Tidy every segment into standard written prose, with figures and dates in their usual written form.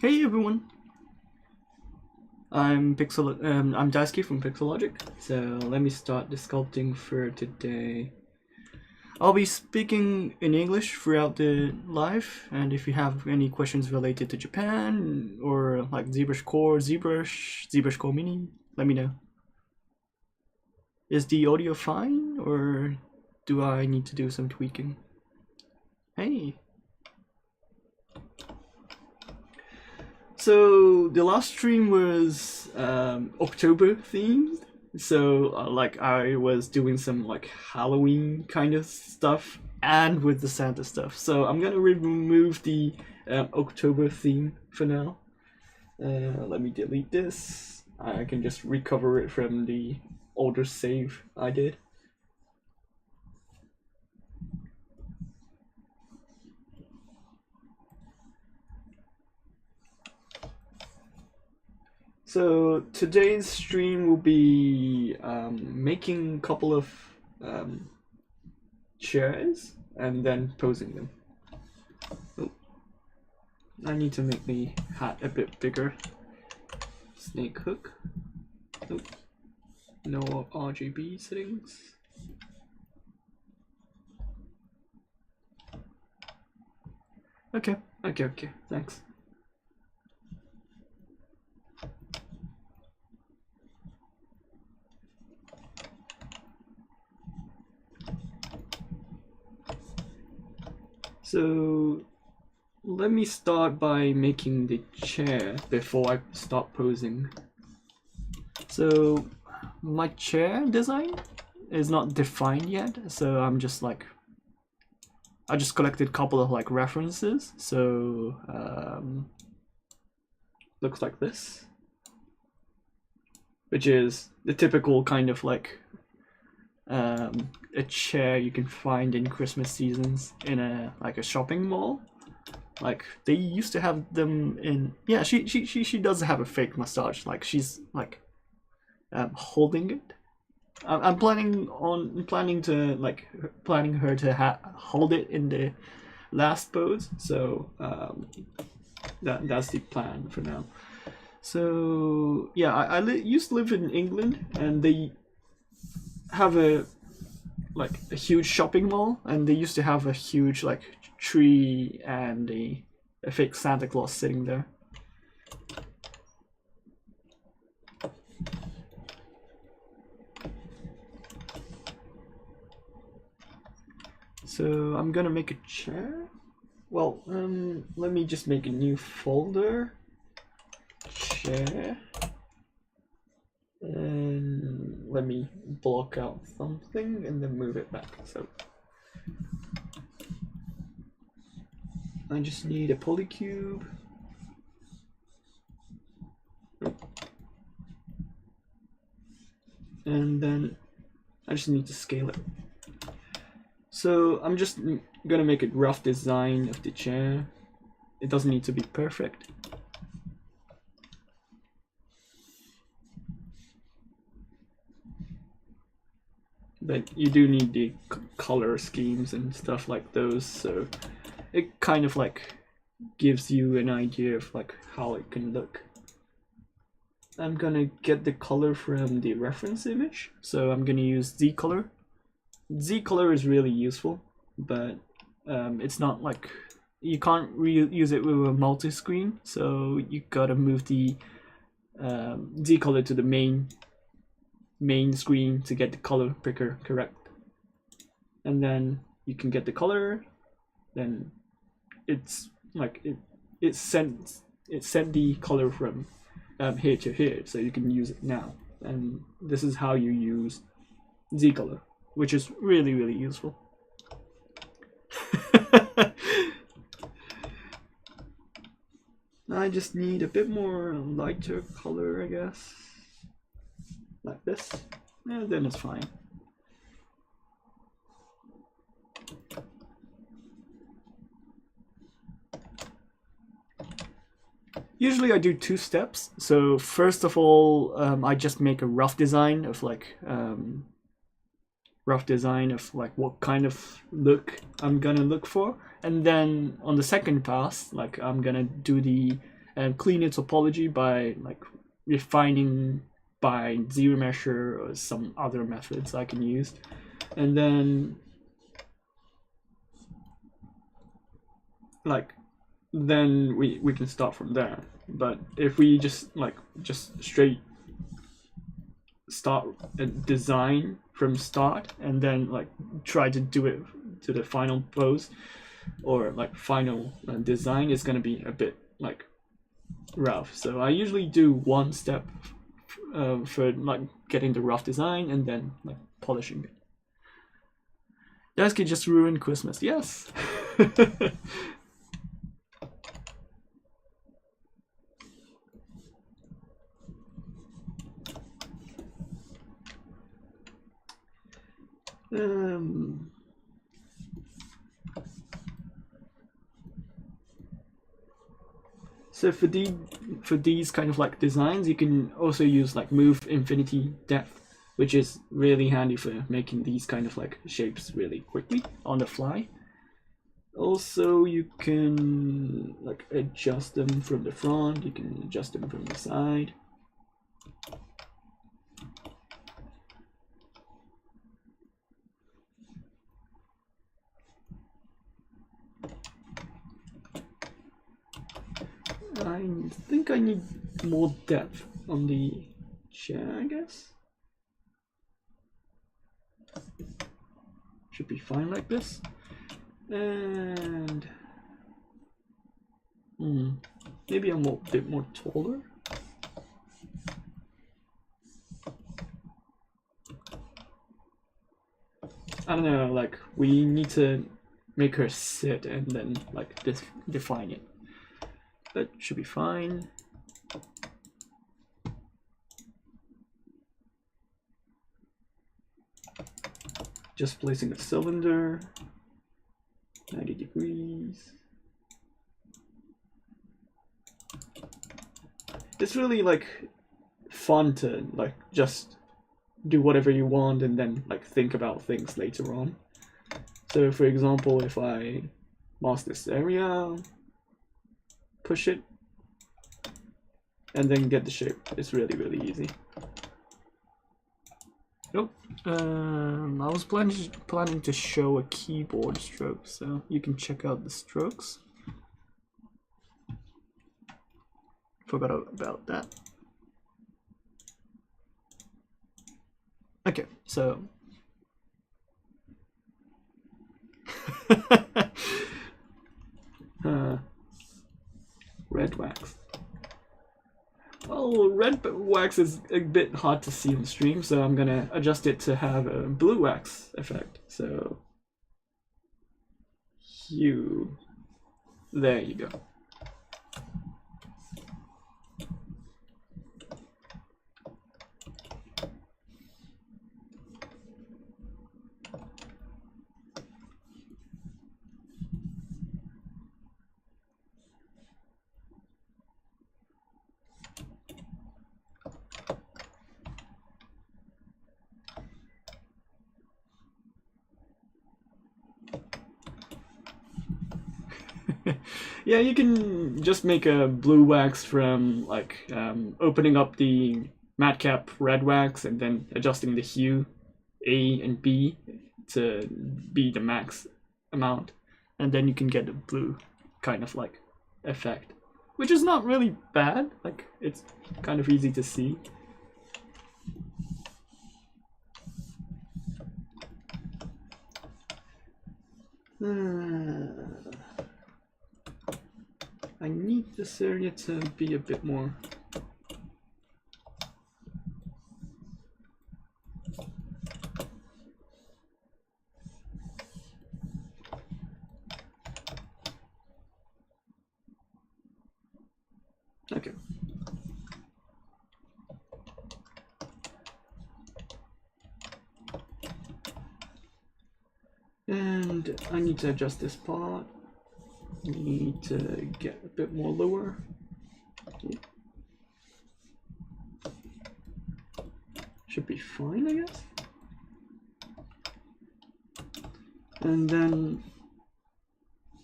Hey everyone, I'm Daisuke from Pixologic. So let me start the sculpting for today. I'll be speaking in English throughout the live, and if you have any questions related to Japan or like ZBrushCore, ZBrushCore Mini, let me know. Is the audio fine, or do I need to do some tweaking? Hey. So the last stream was October themed. So like I was doing some like Halloween kind of stuff and with the Santa stuff. So I'm gonna remove the October theme for now. Let me delete this. I can just recover it from the older save I did. So today's stream will be making a couple of chairs and then posing them. Oh. I need to make the hat a bit bigger. Snake hook. Oh. No RGB settings. Okay, thanks. So let me start by making the chair before I start posing. So my chair design is not defined yet, so I'm just like, I just collected a couple of like references. So looks like this, which is the typical kind of like a chair you can find in Christmas seasons in a shopping mall. Like they used to have them in, yeah, she does have a fake mustache, like she's like holding it. I'm planning her to hold it in the last pose, so that's the plan for now. So yeah, I used to live in England, and they have a huge shopping mall, and they used to have a huge like tree and a fake Santa Claus sitting there. So I'm gonna make a chair. Well, let me just make a new folder. Chair. And let me block out something and then move it back. So I just need a polycube. And then I just need to scale it. So I'm just gonna make a rough design of the chair. It doesn't need to be perfect. But you do need the color schemes and stuff like those, so it kind of like gives you an idea of like how it can look. I'm gonna get the color from the reference image, so I'm gonna use Z-color. Z-color is really useful, but it's not like, you can't use it with a multi-screen, so you gotta move the Z-color to the main screen to get the color picker correct. And then you can get the color, then it's like it sent the color from here to here, so you can use it now. And this is how you use Z-color, which is really, really useful. I just need a bit more lighter color, I guess. Like this, and then it's fine. Usually I do two steps. So first of all, I just make a rough design of like what kind of look I'm gonna look for, and then on the second pass, like I'm gonna do the and clean its topology by like refining by ZRemesher or some other methods I can use, and then then we can start from there. But if we just straight start a design from start and then like try to do it to the final pose or like final design, is going to be a bit like rough. So I usually do one step for like getting the rough design and then like polishing it. Daisuke just ruined Christmas. Yes. So for these kind of like designs, you can also use like move infinity depth, which is really handy for making these kind of like shapes really quickly on the fly. Also, you can like adjust them from the front, you can adjust them from the side. I think I need more depth on the chair, I guess. Should be fine like this. And maybe I'm a bit more taller. I don't know, like we need to make her sit and then like define it. That should be fine. Just placing the cylinder, 90 degrees. It's really like fun to like just do whatever you want and then like think about things later on. So for example, if I mask this area, push it, and then get the shape. It's really easy. Nope. I was planning to show a keyboard stroke, so you can check out the strokes. Forgot about that. Okay, so red wax. Well, red wax is a bit hard to see on stream, so I'm gonna adjust it to have a blue wax effect. So, hue. There you go. Yeah, you can just make a blue wax from like opening up the matcap red wax and then adjusting the hue A and B to be the max amount, and then you can get a blue kind of like effect, which is not really bad. Like it's kind of easy to see. I need this area to be a bit more. Okay. And I need to adjust this part. Need to get a bit more lower. Yeah. Should be fine, I guess. And then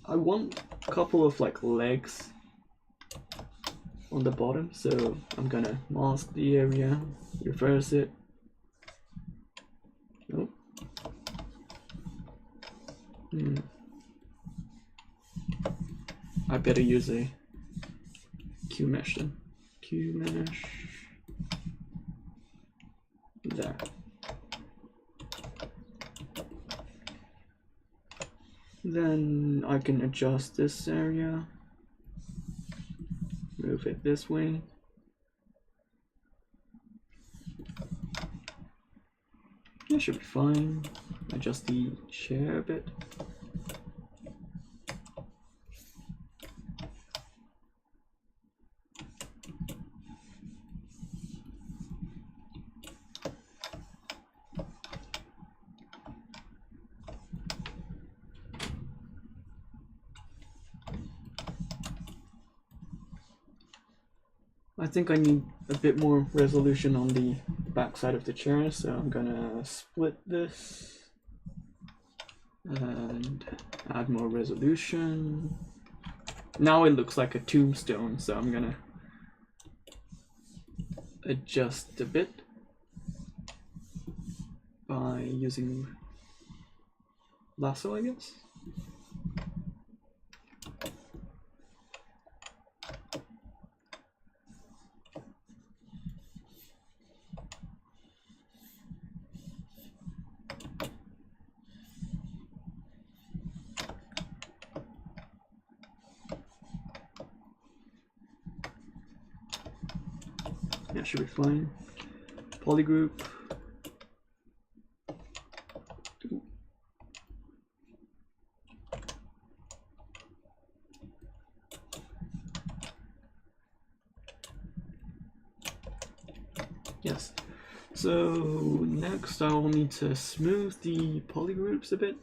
I want a couple of like legs on the bottom, so I'm gonna mask the area, reverse it. Nope. I better use a Q mesh then. Q mesh. There. Then I can adjust this area. Move it this way. That should be fine. Adjust the chair a bit. I think I need a bit more resolution on the back side of the chair, so I'm gonna split this and add more resolution. Now it looks like a tombstone, so I'm gonna adjust a bit by using lasso, I guess. That should be fine. Polygroup. Yes. So next I will need to smooth the polygroups a bit.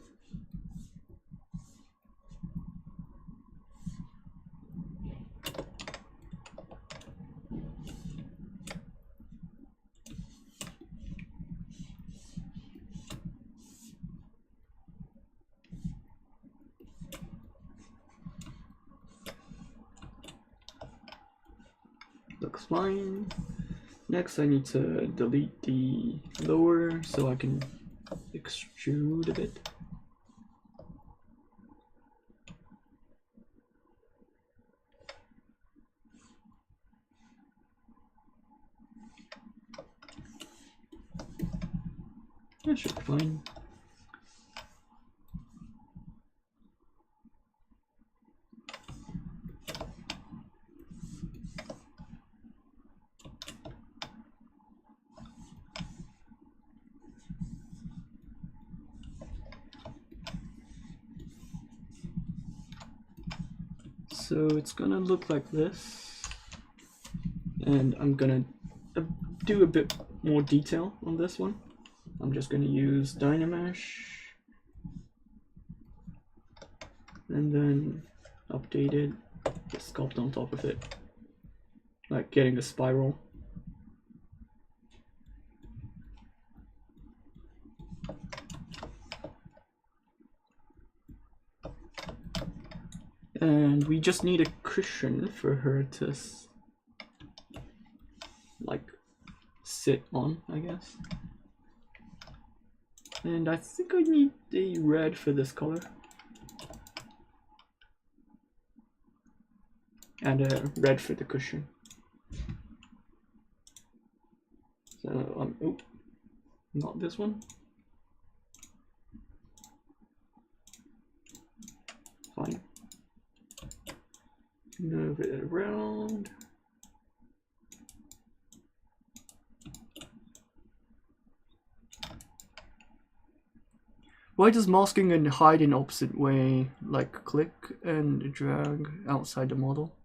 Looks fine. Next I need to delete the lower so I can extrude a bit. That should be fine. So it's gonna look like this, and I'm gonna do a bit more detail on this one. I'm just gonna use Dynamesh and then update it, just sculpt on top of it, like getting a spiral. And we just need a cushion for her to like sit on, I guess. And I think I need the red for this color. And a red for the cushion. So, oh, not this one. Fine. Move it around. Why does masking and hide in opposite way, like click and drag outside the model?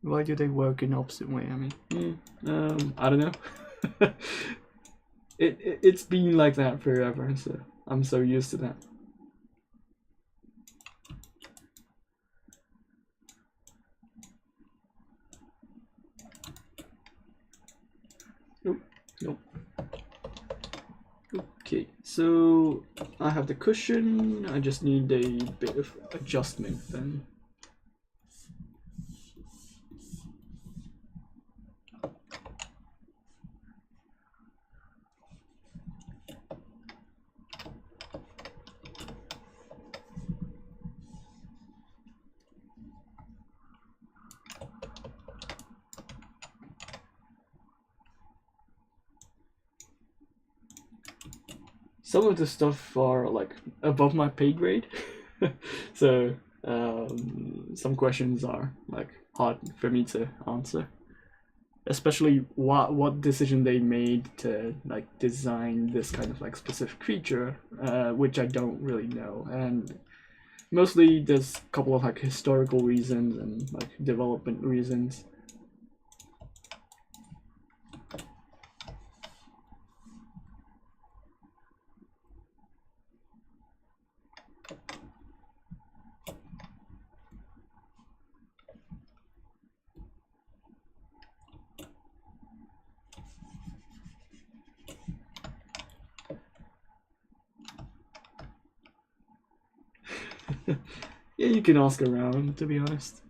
Why do they work in opposite way? I mean, I don't know. It's been like that forever, so I'm so used to that. Nope. Okay, so I have the cushion. I just need a bit of adjustment then. some of the stuff are like above my pay grade, so some questions are like hard for me to answer. Especially what decision they made to like design this kind of like specific feature, which I don't really know, and mostly there's a couple of like historical reasons and like development reasons. Yeah, you can ask around, to be honest.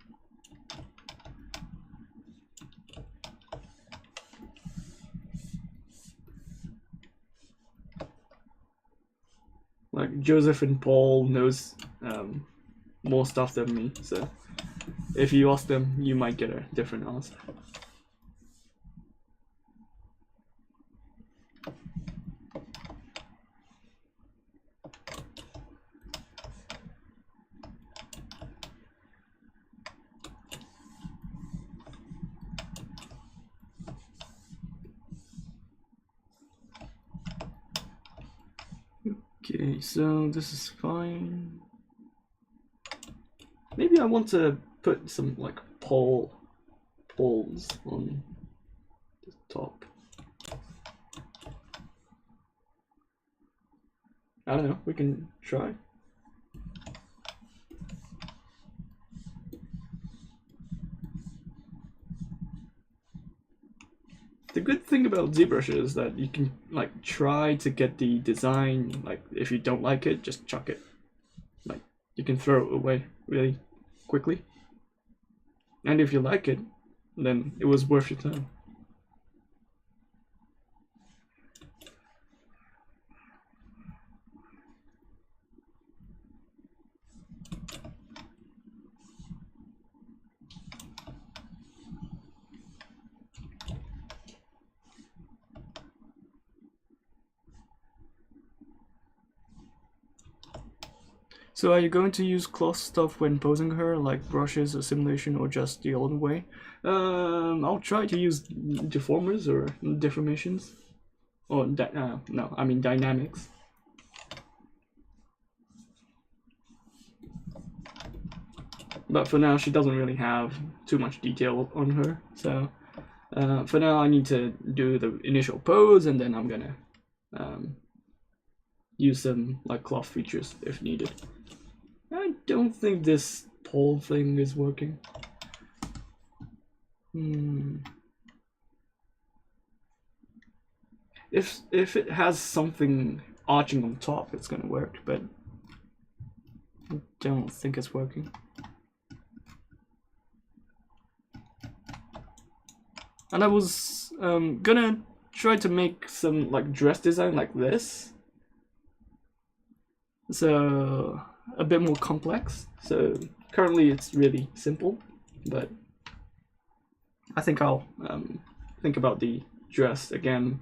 Like Joseph and Paul knows more stuff than me, so if you ask them, you might get a different answer. Okay, so this is fine. Maybe I want to put some like poles on the top. I don't know, we can try. The good thing about ZBrush is that you can like try to get the design, like if you don't like it, just chuck it. Like you can throw it away really quickly. And if you like it, then it was worth your time. So are you going to use cloth stuff when posing her, like brushes or simulation, or just the old way? I'll try to use deformers or deformations. Or, no, I mean dynamics. But for now, she doesn't really have too much detail on her, so for now I need to do the initial pose, and then I'm gonna use some like cloth features if needed. I don't think this pole thing is working. If it has something arching on top, it's gonna work, but I don't think it's working. And I was gonna try to make some like dress design like this, so a bit more complex. So currently it's really simple, but I think I'll think about the dress again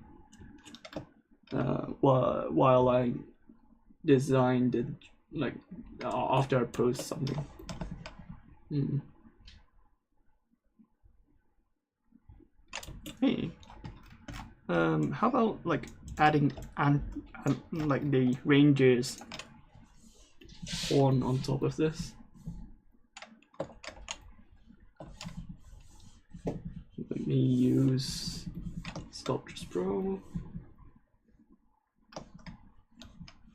while I designed it, like after I post something. Hey, how about like adding like the ranger's horn on top of this? Let me use Sculptures Pro.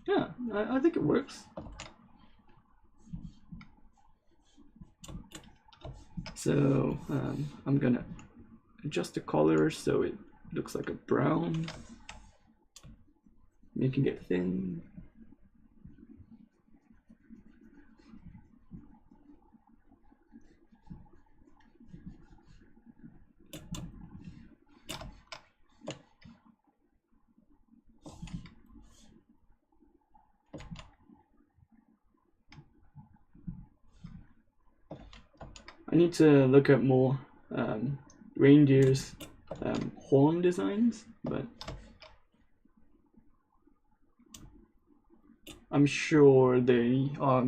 Yeah, I think it works. So I'm gonna adjust the color so it looks like a brown, making it thin. I need to look at more reindeer's horn designs, but I'm sure they are.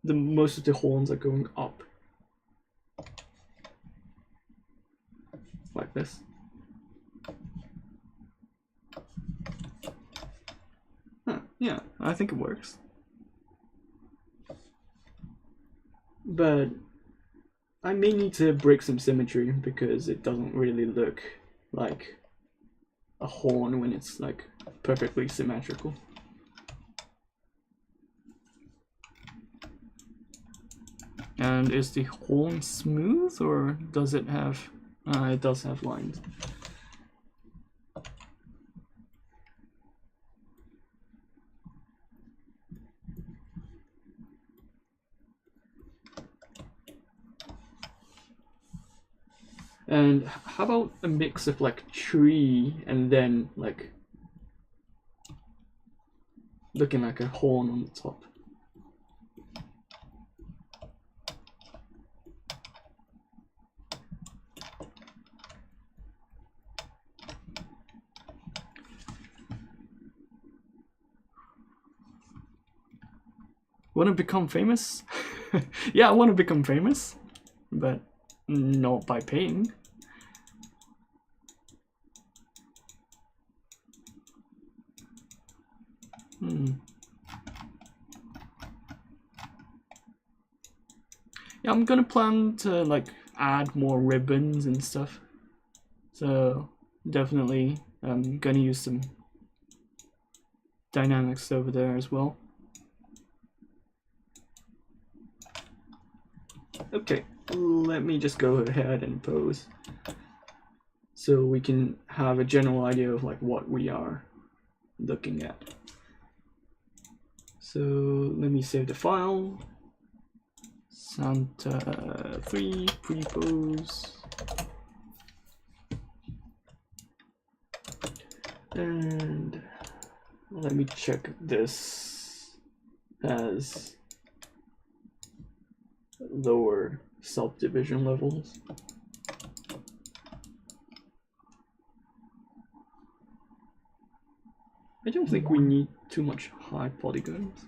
Most of the horns are going up, like this. Huh, yeah, I think it works. But I may need to break some symmetry because it doesn't really look like a horn when it's like perfectly symmetrical. And is the horn smooth, or does it have... it does have lines. And how about a mix of like tree and then like looking like a horn on the top? Want to become famous? Yeah, I want to become famous, but not by paying. Yeah, I'm gonna plan to like add more ribbons and stuff. So definitely I'm gonna use some dynamics over there as well. Okay, let me just go ahead and pose so we can have a general idea of like what we are looking at. So let me save the file. Santa 3 pre-pose. And let me check this as lower subdivision levels. I don't think we need too much high polygons.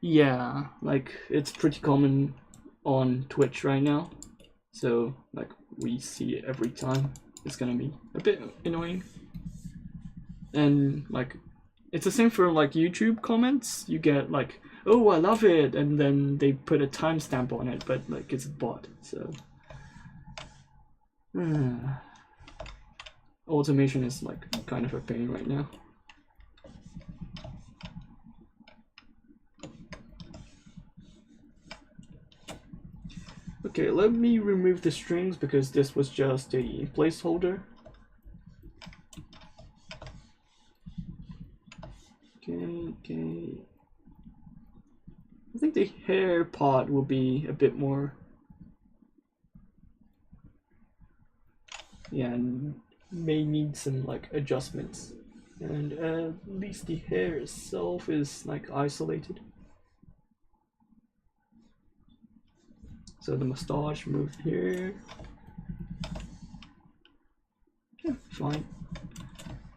Yeah, like it's pretty common on Twitch right now. So like we see it every time. It's gonna be a bit annoying. And like it's the same for like YouTube comments. You get like, oh, I love it, and then they put a timestamp on it, but like it's a bot, so automation is like kind of a pain right now. Okay, let me remove the strings because this was just a placeholder. Okay. I think the hair part will be a bit more. Yeah, and may need some like adjustments. And at least the hair itself is like isolated. So the mustache moved here. Yeah, fine.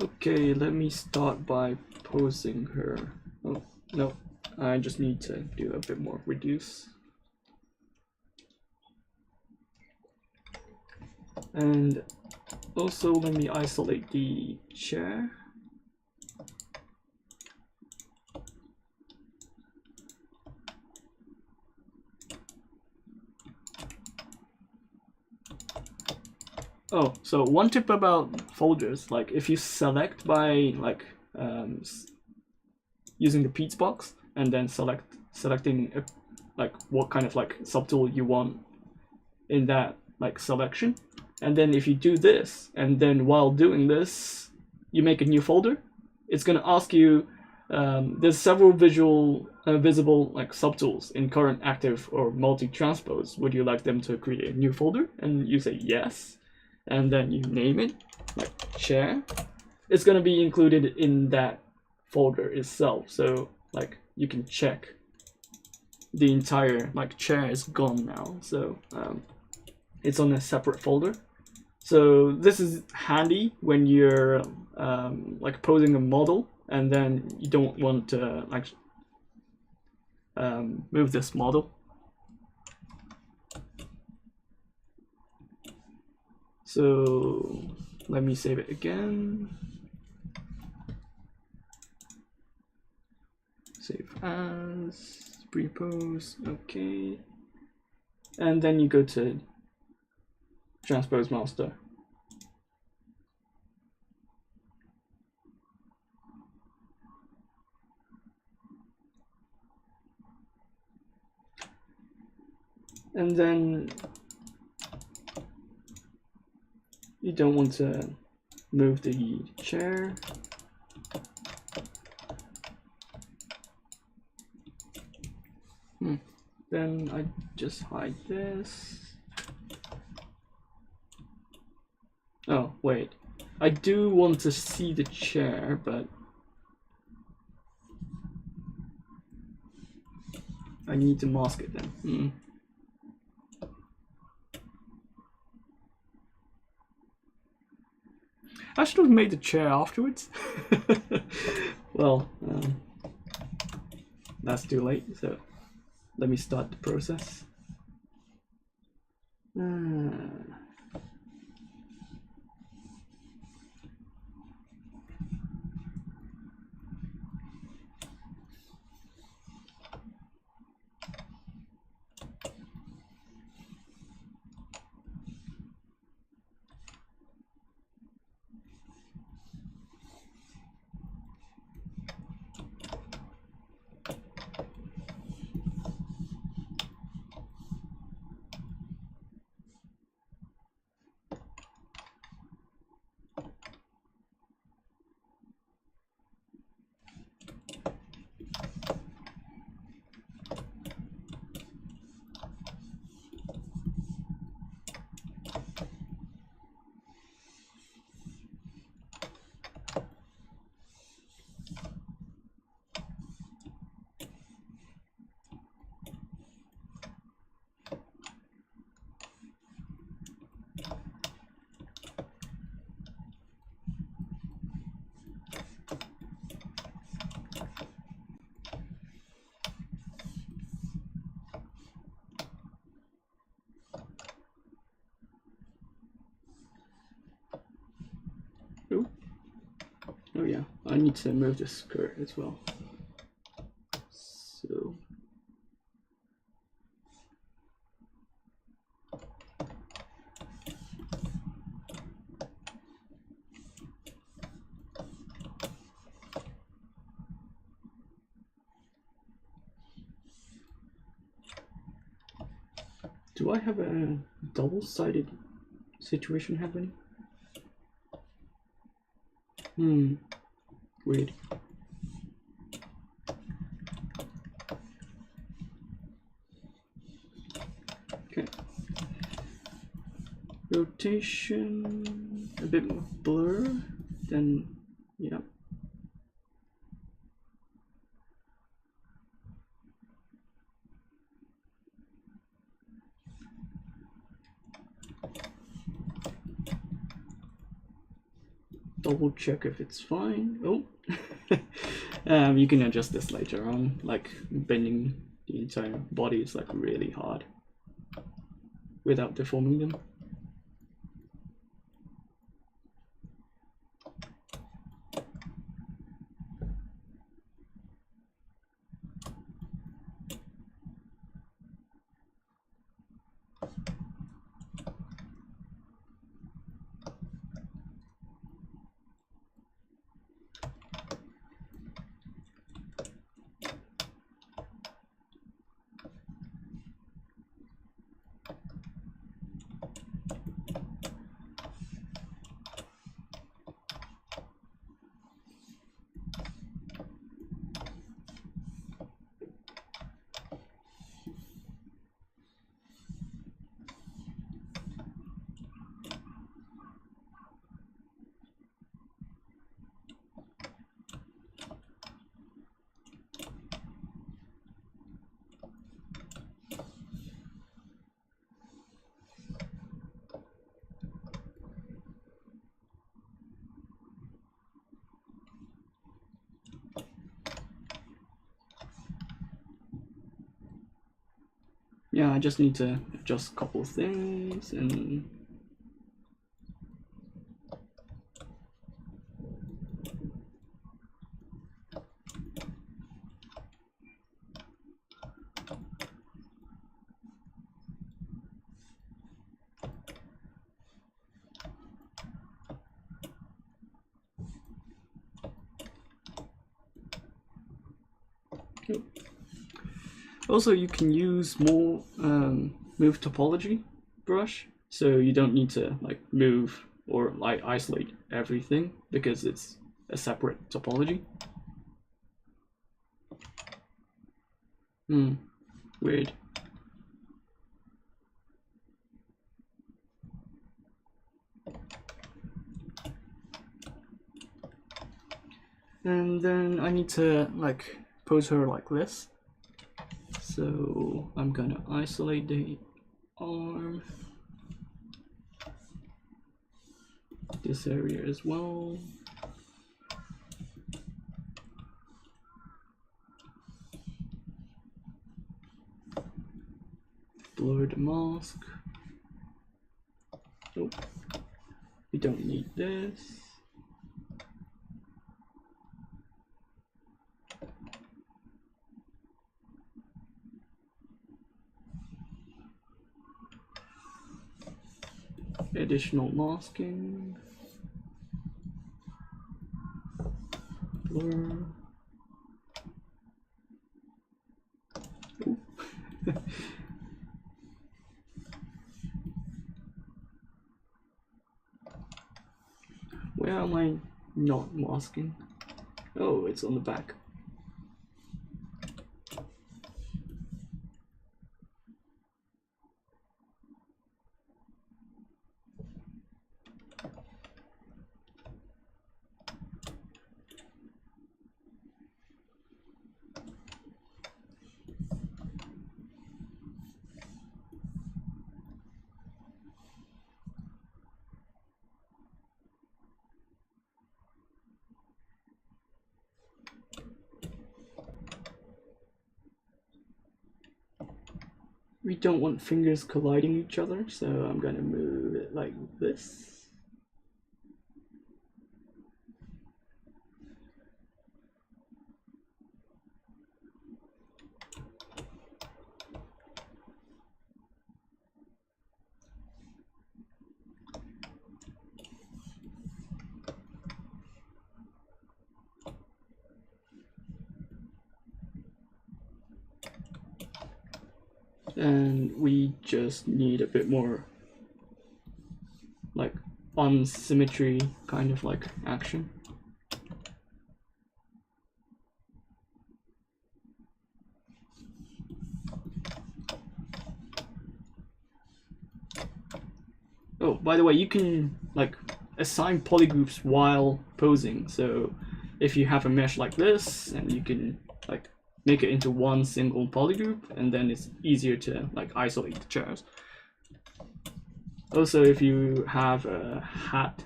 Okay, let me start by posing her. Oh, no, I just need to do a bit more reduce. And also let me isolate the chair. Oh, so one tip about folders, like if you select by like using the Pete's box and then selecting like what kind of like subtool you want in that like selection, and then if you do this and then while doing this you make a new folder, it's going to ask you there's several visible like subtools in current, active, or multi-transpose. Would you like them to create a new folder? And you say yes. And then you name it, like chair. It's gonna be included in that folder itself. So like you can check the entire like chair is gone now, so it's on a separate folder. So this is handy when you're like posing a model and then you don't want to like move this model. So let me save it again. Save as, pre-pose, okay. And then you go to Transpose Master. And then you don't want to move the chair. Then I just hide this. Oh, wait. I do want to see the chair, but I need to mask it then. I should have made the chair afterwards. Well, that's too late, so let me start the process. Oh yeah, I need to move the skirt as well. So do I have a double-sided situation happening? Weird. Okay. Rotation, a bit more blur, then, yeah. Double check if it's fine. Oh, you can adjust this later on. Like bending the entire body is like really hard without deforming them. yeah, I just need to adjust a couple of things and also you can use more move topology brush, so you don't need to like move or like isolate everything because it's a separate topology. Weird. And then I need to like pose her like this. So I'm gonna isolate the arm, this area as well. Blur the mask. Nope, we don't need this. Additional masking. Blur. Where am I not masking? Oh, it's on the back. We don't want fingers colliding each other, so I'm gonna move it like this. And we just need a bit more like unsymmetry kind of like action. Oh, by the way, you can like assign polygroups while posing. So if you have a mesh like this, and you can like make it into one single polygroup, and then it's easier to like isolate the chairs. Also, if you have a hat,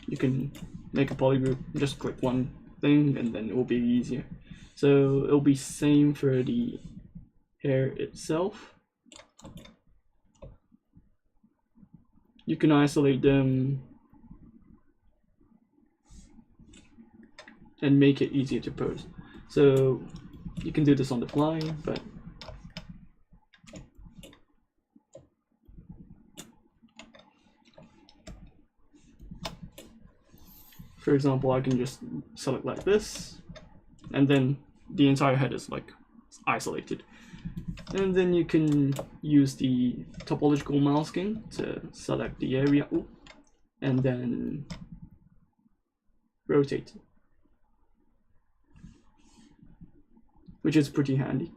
you can make a polygroup, just click one thing, and then it will be easier. So it'll be same for the hair itself. You can isolate them and make it easier to pose. So you can do this on the fly, but for example, I can just select like this, and then the entire head is like isolated. And then you can use the topological masking to select the area, and then rotate it, which is pretty handy.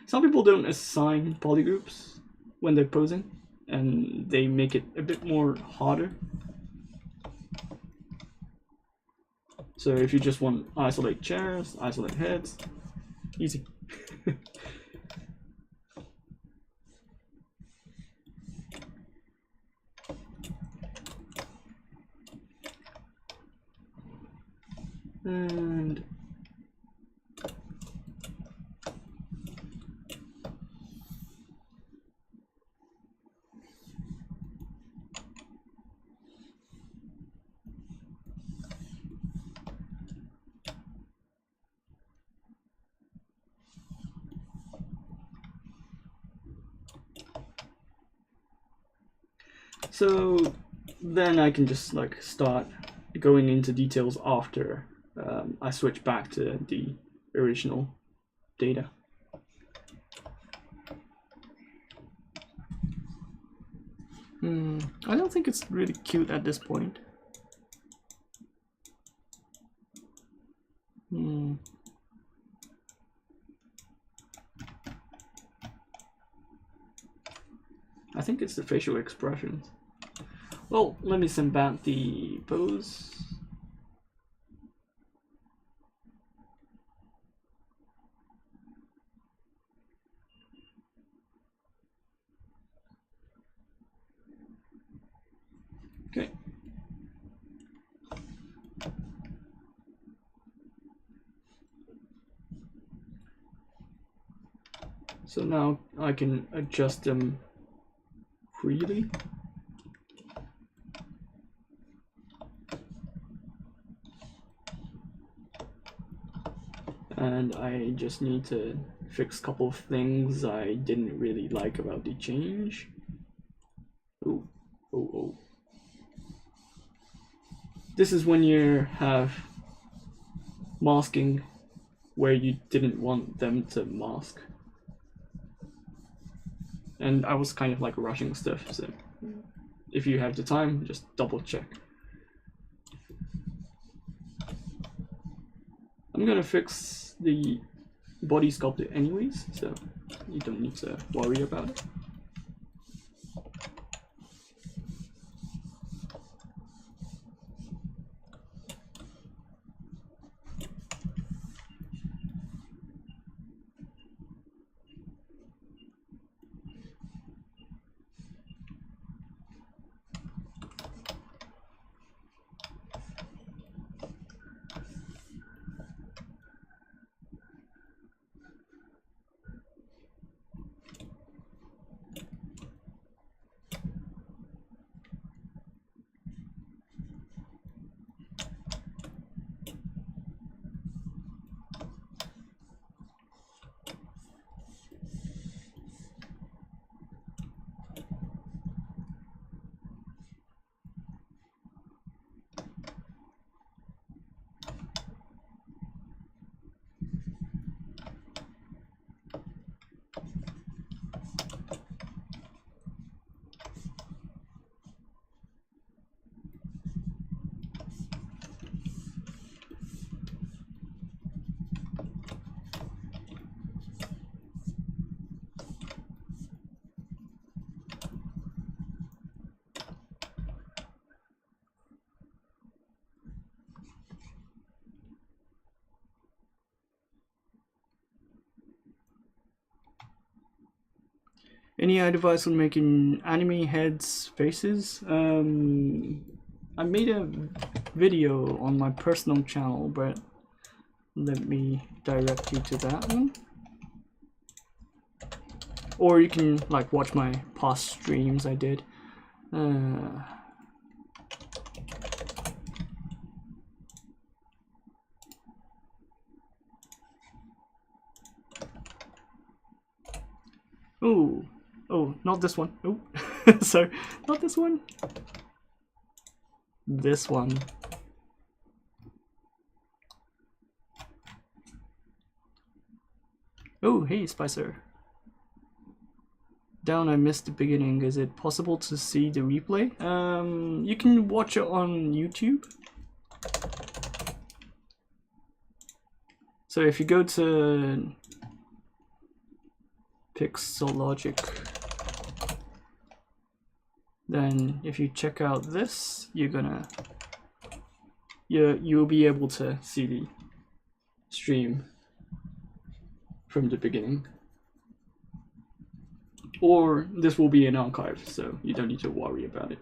Some people don't assign polygroups when they're posing, and they make it a bit more harder. So if you just want to isolate chairs, isolate heads, easy. And so then I can just like start going into details after I switch back to the original data. I don't think it's really cute at this point. I think it's the facial expressions. Well, let me send back the pose. Okay. So now I can adjust them freely. And I just need to fix a couple of things I didn't really like about the change. Oh. This is when you have masking where you didn't want them to mask. And I was kind of like rushing stuff, so if you have the time, just double check. I'm gonna fix the body sculptor anyways, so you don't need to worry about it. Any advice on making anime heads faces? I made a video on my personal channel, but let me direct you to that one. Or you can like watch my past streams I did. Oh, not this one. Oh, sorry, not this one. This one. Oh, hey, Spicer. Down, I missed the beginning. Is it possible to see the replay? You can watch it on YouTube. So if you go to Pixologic, then if you check out this, you'll be able to see the stream from the beginning. Or this will be an archive, so you don't need to worry about it.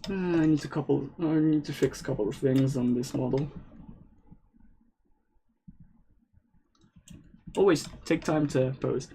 I need to fix a couple of things on this model. Always take time to pose.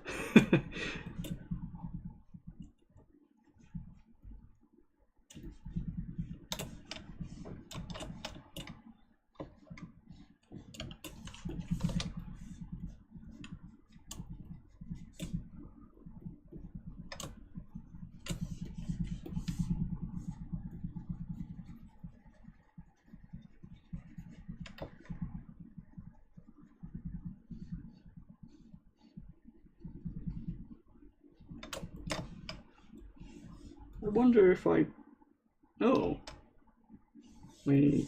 I wonder if I... Oh. Wait.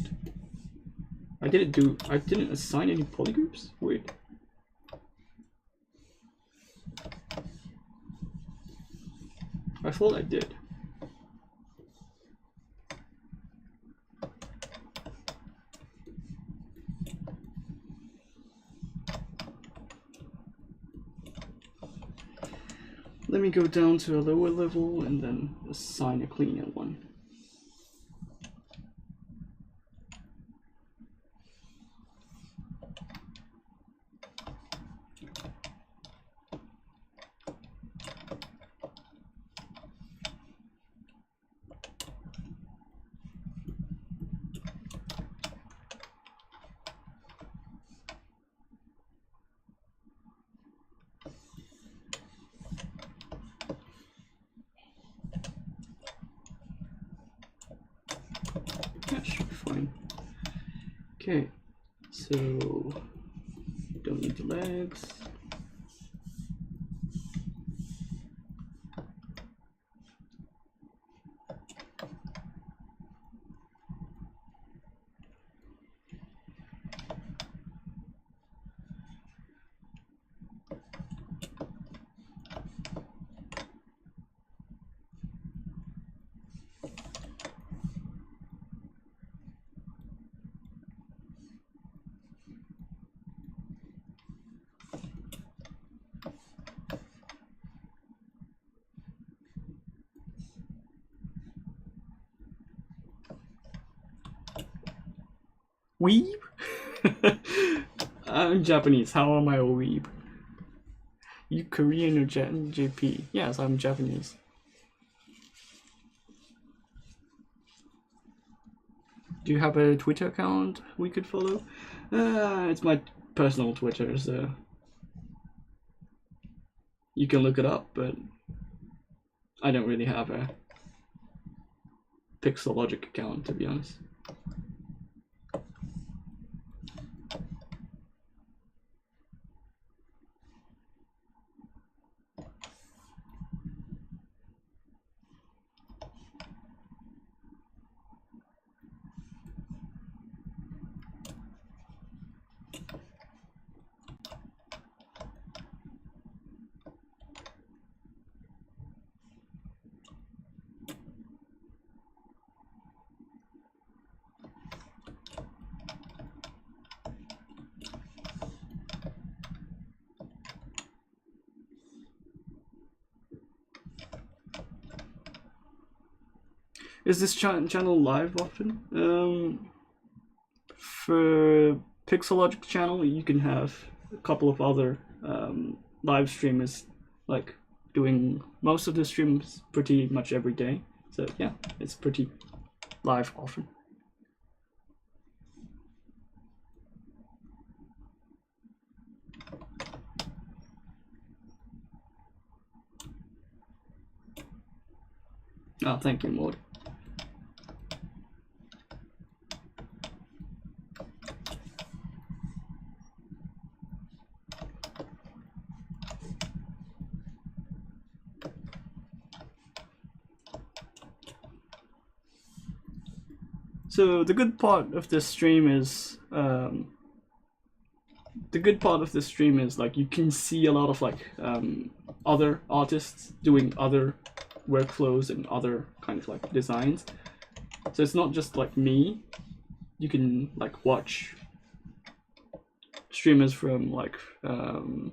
I didn't assign any polygroups? Wait. I thought I did. Let me go down to a lower level and then assign a cleaner one. That should be fine. Okay, so don't need the legs. Weeb? I'm Japanese. How am I a weeb? You Korean or JP? Yes, I'm Japanese. Do you have a Twitter account we could follow? It's my personal Twitter, so you can look it up, but I don't really have a Pixologic account, to be honest. Is this channel live often? For Pixologic channel, you can have a couple of other live streamers like doing most of the streams pretty much every day. So yeah, it's pretty live often. Oh, thank you, Maud. So the good part of this stream is like you can see a lot of like other artists doing other workflows and other kind of like designs. So it's not just like me. You can like watch streamers from like who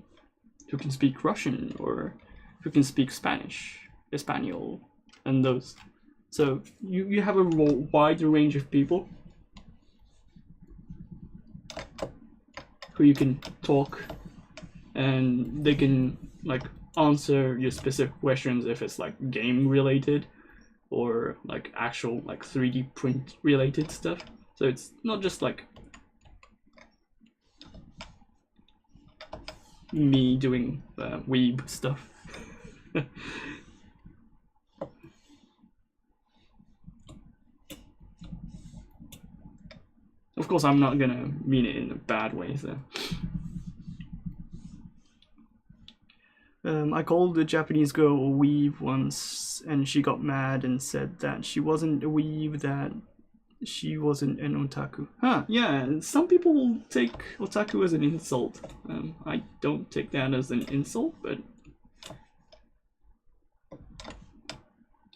can speak Russian or who can speak Spanish, Espanol, and those So you have a wide range of people who you can talk, and they can like answer your specific questions if it's like game related or like actual like 3D print related stuff. So it's not just like me doing weeb stuff. Of course, I'm not gonna mean it in a bad way, so. I called a Japanese girl a weeb once, and she got mad and said that she wasn't a weeb, that she wasn't an otaku. Huh, yeah, some people take otaku as an insult. I don't take that as an insult, but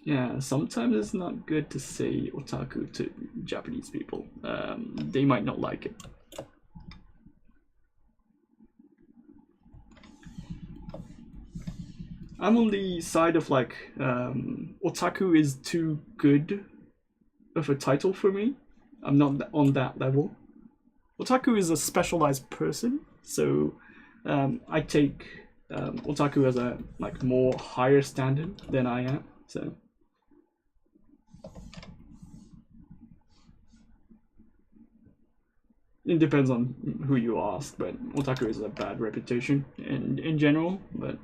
yeah, sometimes it's not good to say otaku to Japanese people. They might not like it. I'm on the side of like, otaku is too good of a title for me. I'm not on that level. Otaku is a specialized person, so I take otaku as a like more higher standard than I am. So it depends on who you ask, but otaku is a bad reputation in general. But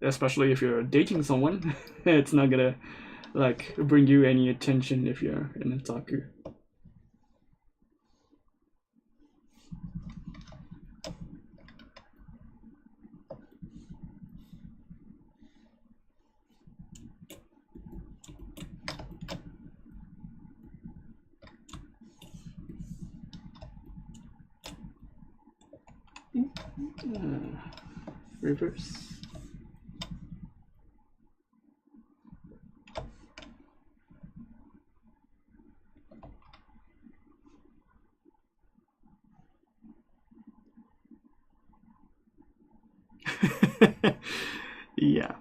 especially if you're dating someone, it's not gonna like bring you any attention if you're an otaku. Reverse. Yeah.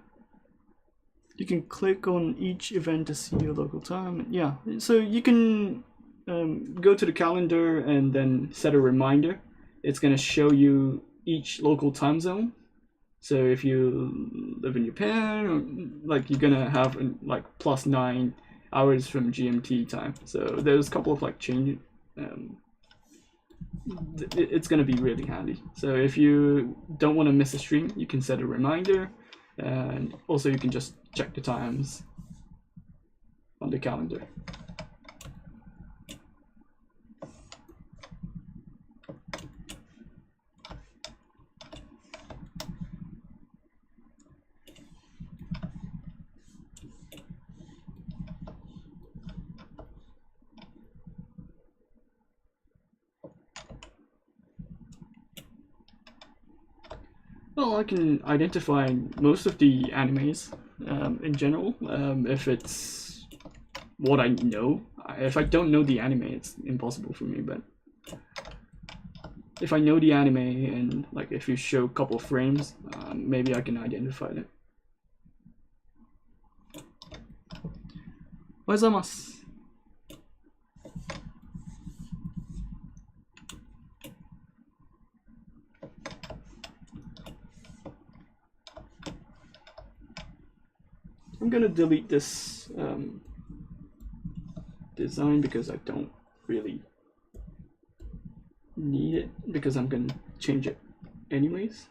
You can click on each event to see your local time. Yeah, so you can go to the calendar and then set a reminder. It's going to show you each local time zone. So if you live in Japan, like you're going to have like +9 hours from GMT time. So there's a couple of like changes. It's going to be really handy. So if you don't want to miss a stream, you can set a reminder, and also you can just check the times on the calendar. Well, I can identify most of the animes in general. If it's what I know. If I don't know the anime, it's impossible for me, but if I know the anime and like if you show a couple of frames, maybe I can identify it. Ohayou. I'm gonna delete this design because I don't really need it, because I'm gonna change it anyways.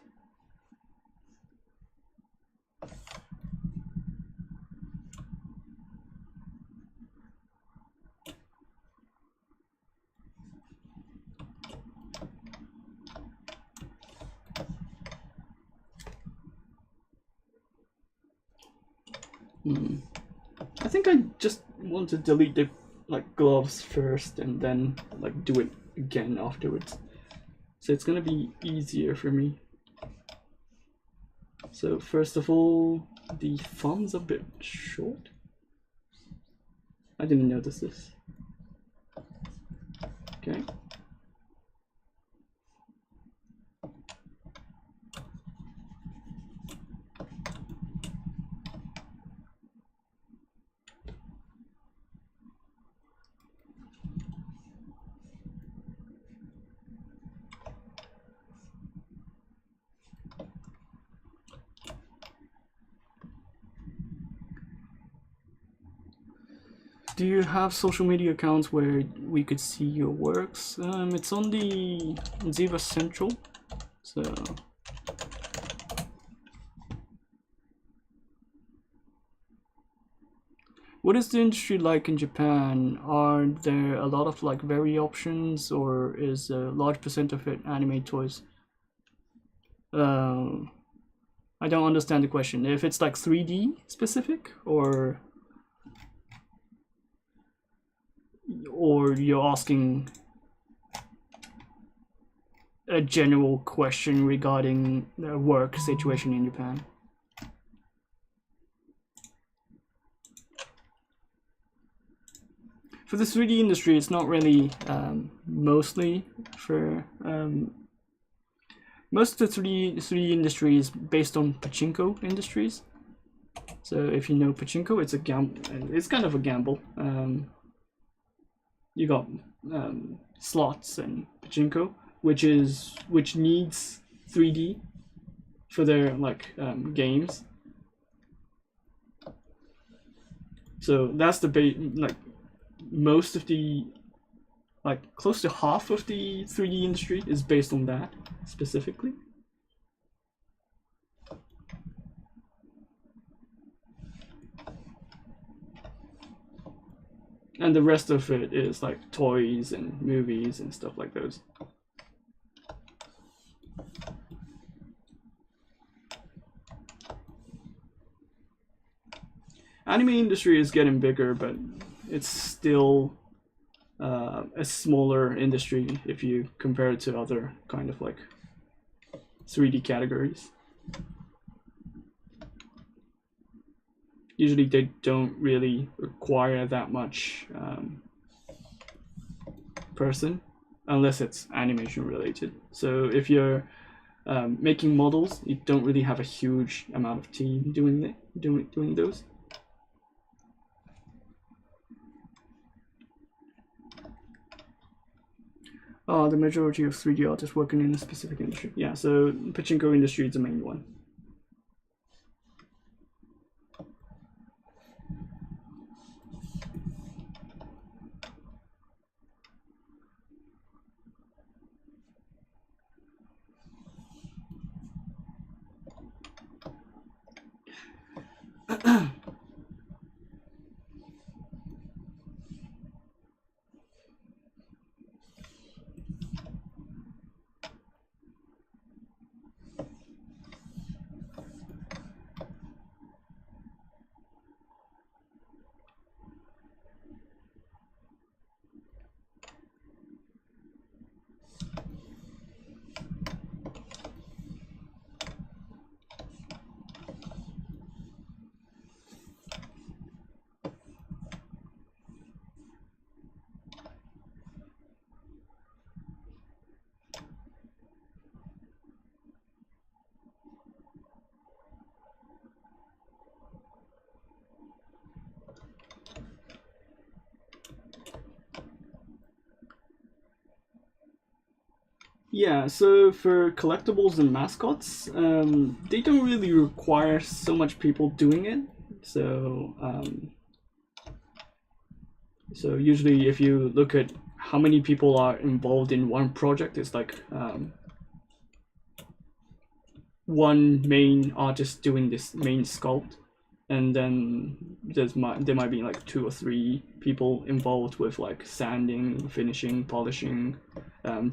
I think I just want to delete the like gloves first and then like do it again afterwards. So it's gonna be easier for me. So first of all, the thumb's a bit short. I didn't notice this. Okay. do you have social media accounts where we could see your works? It's on the ZBrush Central, so. What is the industry like in Japan? Are there a lot of like very options, or is a large percent of it anime toys? I don't understand the question. If it's like 3D specific, or you're asking a general question regarding the work situation in Japan. For the 3D industry, it's not really mostly for most of the 3D industry is based on pachinko industries. So if you know pachinko, it's a gamble. It's kind of a gamble. You got slots and pachinko, which needs 3D for their like games. So that's the like most of the like close to half of the 3D industry is based on that specifically. And the rest of it is like toys and movies and stuff like those. Anime industry is getting bigger, but it's still a smaller industry if you compare it to other kind of like 3D categories. Usually they don't really require that much person unless it's animation related. So if you're making models, you don't really have a huge amount of team doing those. The majority of 3D artists working in a specific industry. Yeah, so pachinko industry is the main one. Yeah, so for collectibles and mascots, they don't really require so much people doing it. So, so usually if you look at how many people are involved in one project, it's like one main artist doing this main sculpt, and then there might be like 2 or 3 people involved with like sanding, finishing, polishing,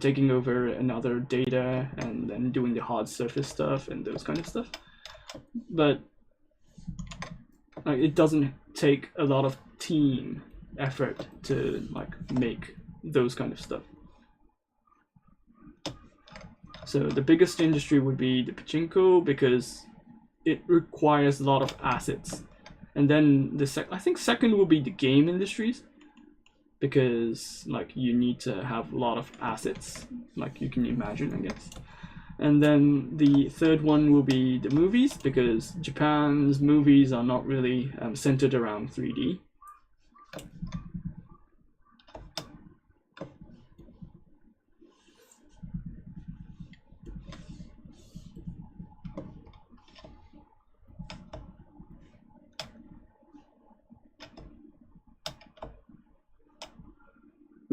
taking over another data, and then doing the hard surface stuff and those kind of stuff. But like, it doesn't take a lot of team effort to like make those kind of stuff. So the biggest industry would be the pachinko, because it requires a lot of assets. And then I think second will be the game industries, because like you need to have a lot of assets, like you can imagine, I guess. And then the third one will be the movies, because Japan's movies are not really centered around 3D.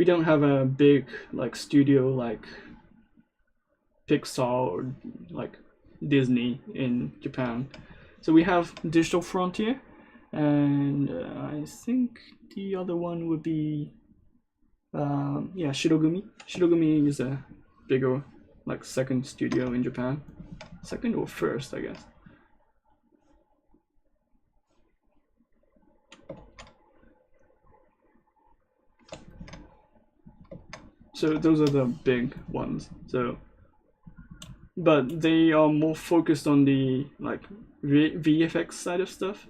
we don't have a big like studio like Pixar or like Disney in Japan. So we have Digital Frontier, and I think the other one would be yeah, Shirogumi. Shirogumi is a bigger like second studio in Japan. Second or first, I guess. So those are the big ones. So, but they are more focused on the like VFX side of stuff.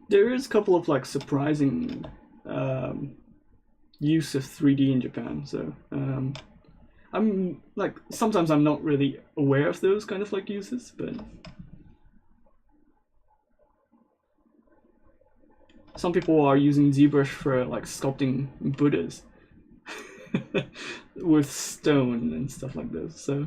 There is a couple of like surprising use of 3D in Japan. So I'm like sometimes I'm not really aware of those kind of like uses, but some people are using ZBrush for like sculpting Buddhas with stone and stuff like this. So.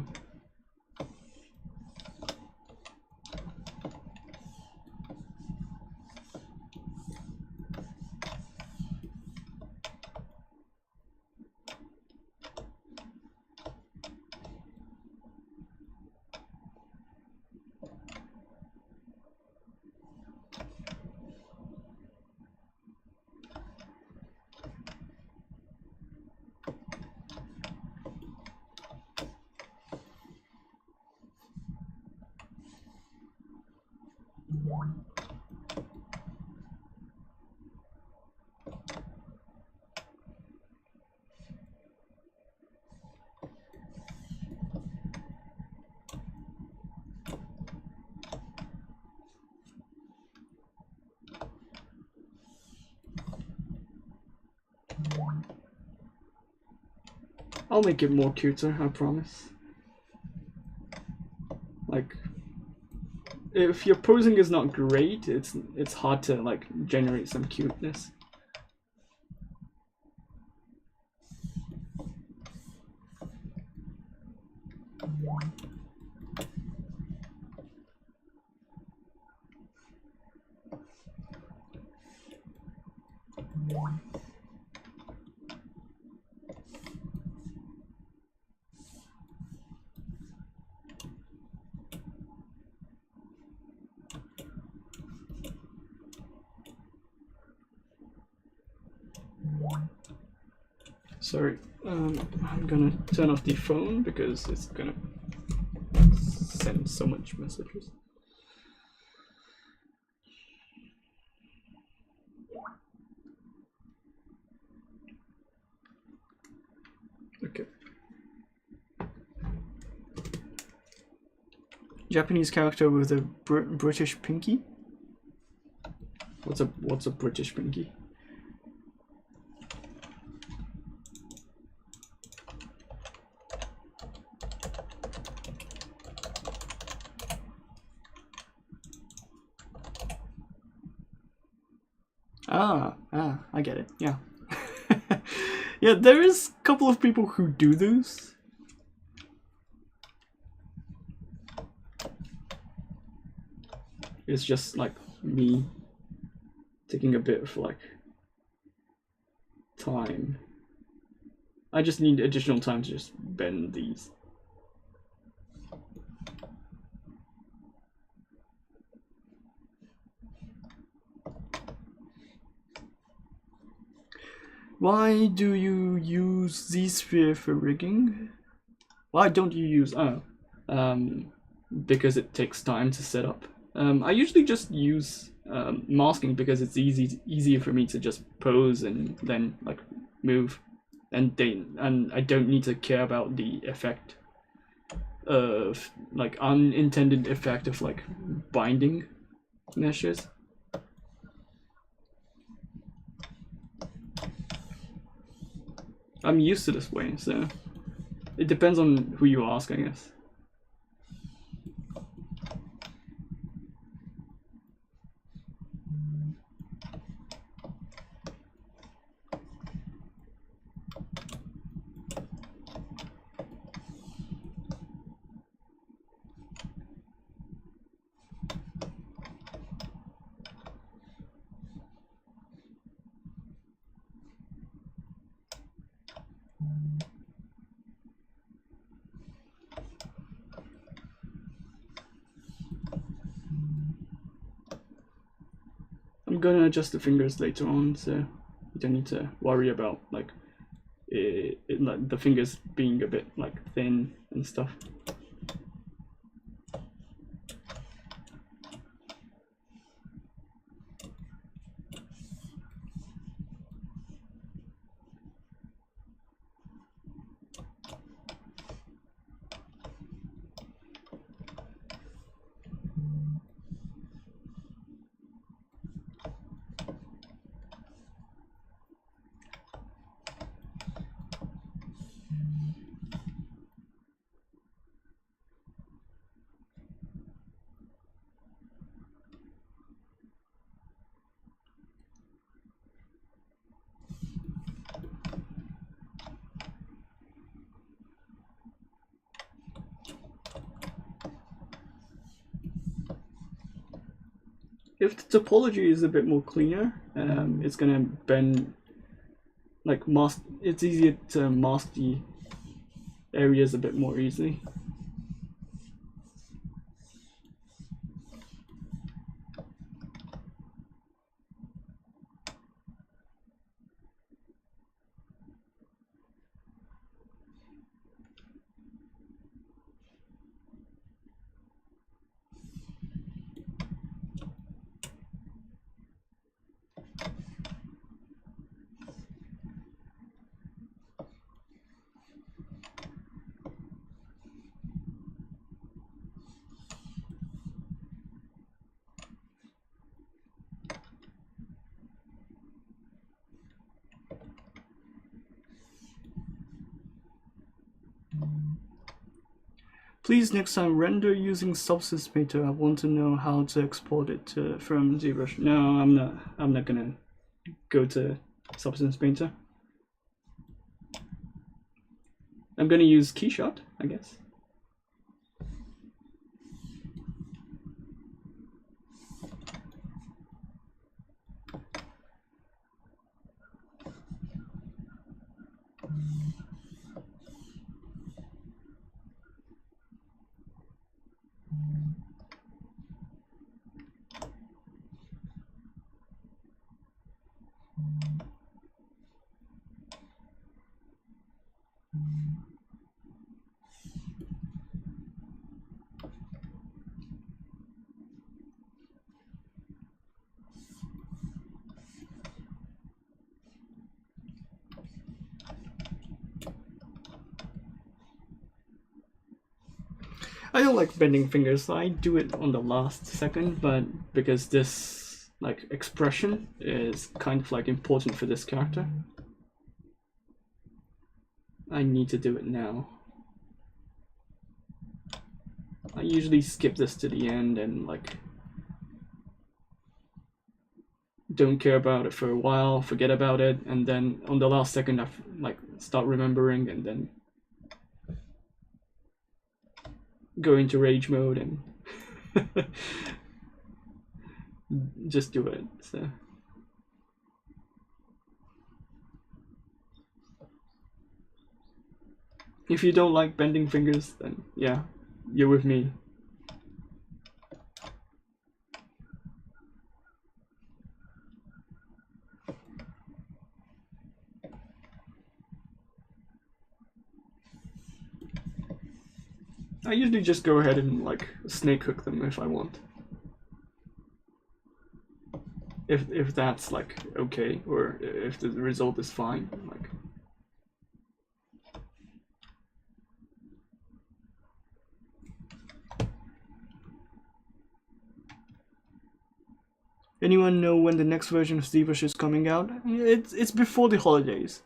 I'll make it more cuter, I promise. Like, if your posing is not great, it's hard to like generate some cuteness. Sorry, I'm gonna turn off the phone because it's gonna send so much messages. Okay. Japanese character with a British pinky? What's a British pinky? I get it, yeah. Yeah, there is a couple of people who do those. It's just like me taking a bit of like time. I just need additional time to just bend these. Why do you use ZSphere for rigging? Why don't you use because it takes time to set up. I usually just use masking because it's easier for me to just pose and then like move and I don't need to care about the effect of like unintended effect of like binding meshes. I'm used to this way, so it depends on who you ask, I guess. I'm gonna adjust the fingers later on, so you don't need to worry about like like the fingers being a bit like thin and stuff. If the topology is a bit more cleaner, it's gonna bend, like mask. It's easier to mask the areas a bit more easily. Please next time render using Substance Painter. I want to know how to export it from ZBrush. No, I'm not gonna go to Substance Painter. I'm gonna use Keyshot, I guess. I don't like bending fingers, so I do it on the last second, but because this like expression is kind of like important for this character, I need to do it now. I usually skip this to the end and like don't care about it for a while, forget about it, and then on the last second I like start remembering and then go into rage mode and just do it. So if you don't like bending fingers, then yeah, you're with me. I usually just go ahead and like snake hook them if I want. If that's like okay, or if the result is fine, like Anyone know when the next version of ZBrush is coming out? It's before the holidays,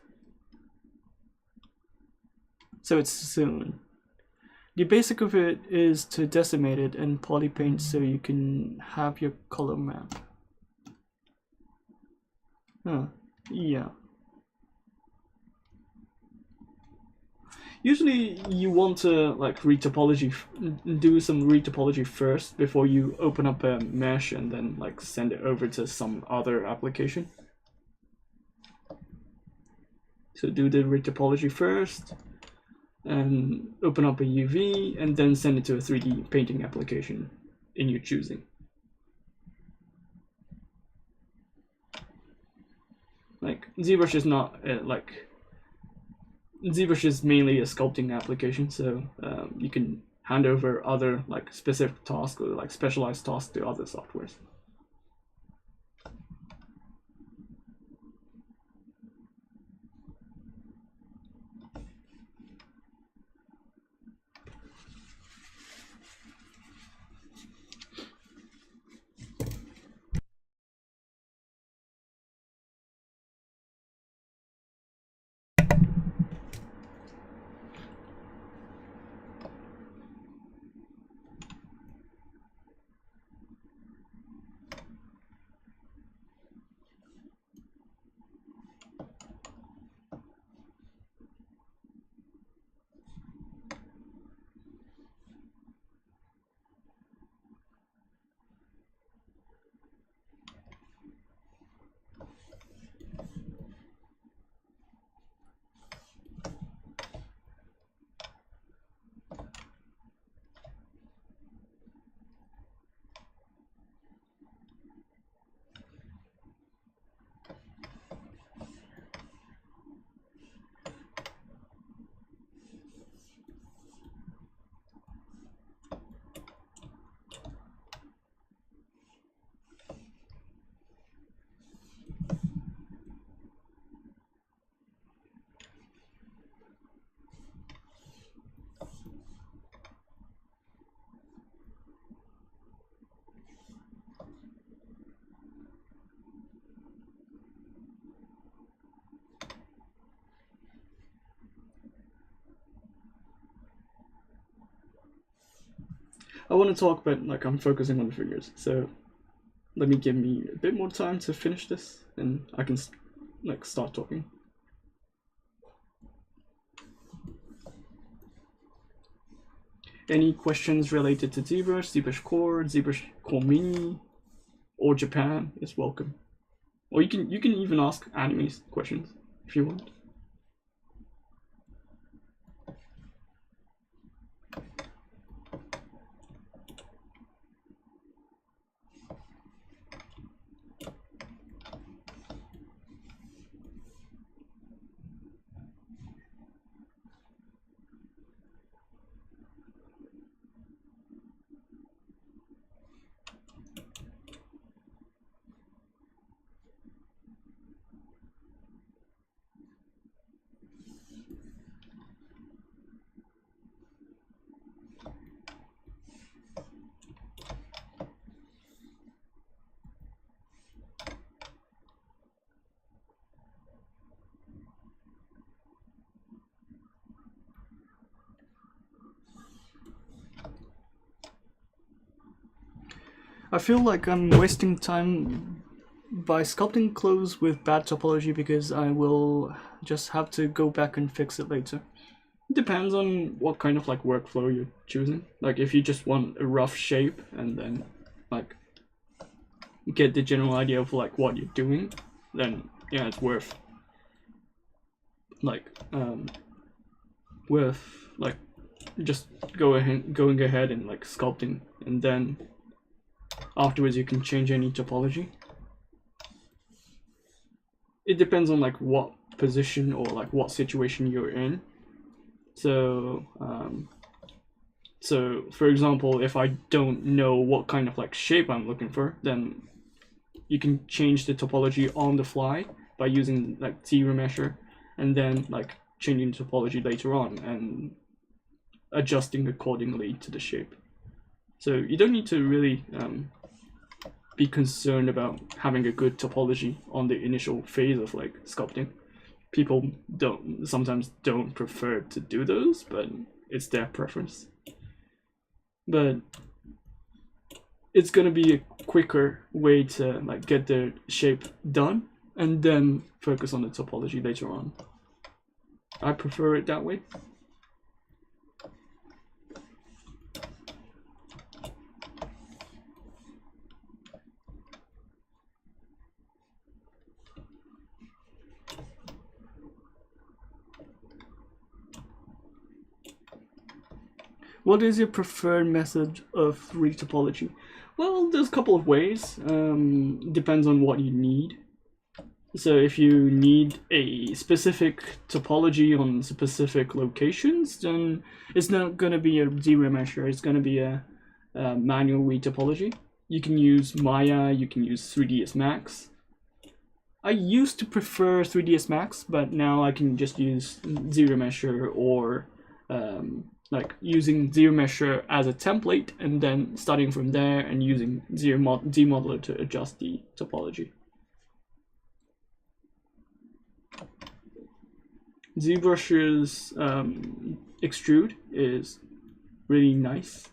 so it's soon. The basic of it is to decimate it and poly paint so you can have your color map. Yeah. Usually you want to like retopology, do some retopology first before you open up a mesh and then like send it over to some other application. So do the retopology first and open up a UV and then send it to a 3D painting application in your choosing. Like ZBrush is not ZBrush is mainly a sculpting application, so you can hand over other like specific tasks or like specialized tasks to other softwares. I want to talk, but like I'm focusing on the figures, so let me give me a bit more time to finish this, and I can like start talking. Any questions related to ZBrush, ZBrushCore, ZBrushCore Mini, or Japan is welcome. Or you can even ask anime questions if you want. I feel like I'm wasting time by sculpting clothes with bad topology because I will just have to go back and fix it later. It depends on what kind of like workflow you're choosing. Like if you just want a rough shape and then like get the general idea of like what you're doing, then yeah, it's worth just going ahead and like sculpting, and then afterwards you can change any topology. It depends on like what position or like what situation you're in. So so for example, if I don't know what kind of like shape I'm looking for, then you can change the topology on the fly by using like ZRemesher, and then like changing topology later on and adjusting accordingly to the shape. So you don't need to really be concerned about having a good topology on the initial phase of like sculpting. People sometimes don't prefer to do those, but it's their preference. But it's gonna be a quicker way to like get the shape done and then focus on the topology later on. I prefer it that way. What is your preferred method of retopology? Well, there's a couple of ways. Depends on what you need. So if you need a specific topology on specific locations, then it's not going to be a ZBrush, it's going to be a manual retopology. You can use Maya, you can use 3ds Max. I used to prefer 3ds Max, but now I can just use ZBrush or like using ZBrush as a template and then starting from there and using ZModeler to adjust the topology. ZBrush's extrude is really nice.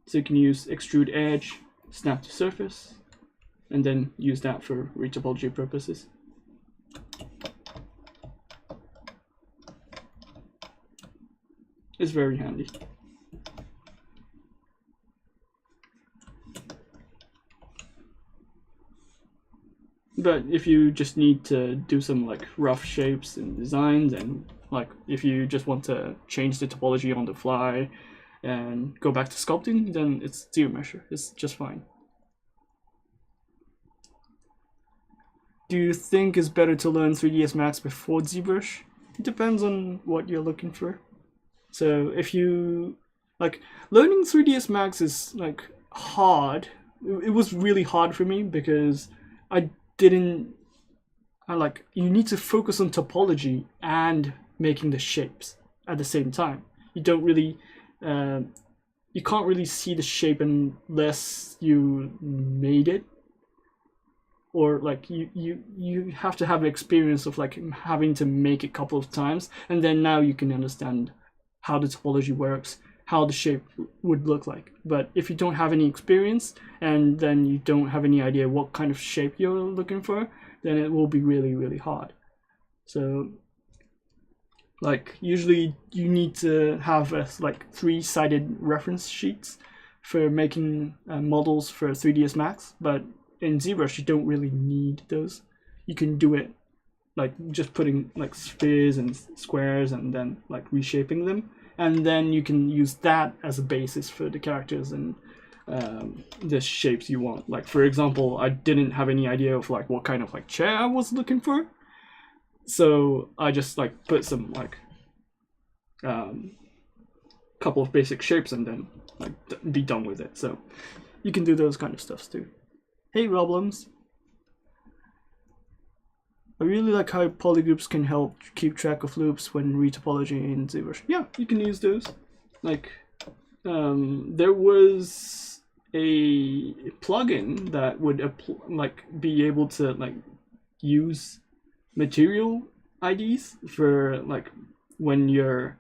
So you can use extrude edge, snap to surface, and then use that for retopology purposes. It's very handy. But if you just need to do some like rough shapes and designs, and like if you just want to change the topology on the fly and go back to sculpting, then it's ZBrush. It's just fine. Do you think it's better to learn 3ds Max before ZBrush? It depends on what you're looking for. So if you like, learning 3ds Max is like hard. It was really hard for me because you need to focus on topology and making the shapes at the same time. You don't really, you can't really see the shape unless you made it. Or like you have to have an experience of like having to make it a couple of times, and then now you can understand how the topology works, how the shape would look like. But if you don't have any experience and then you don't have any idea what kind of shape you're looking for, then it will be really, really hard. So like usually you need to have like 3-sided reference sheets for making models for 3ds Max, but in ZBrush you don't really need those. You can do it like just putting like spheres and squares and then like reshaping them, and then you can use that as a basis for the characters and the shapes you want. Like for example, I didn't have any idea of like what kind of like chair I was looking for, so I just like put some like couple of basic shapes and then like be done with it. So you can do those kind of stuffs too. Hey Roblums. I really like how polygroups can help keep track of loops when retopology in ZBrush. Yeah, you can use those. Like, there was a plugin that would be able to like use material IDs for like when you're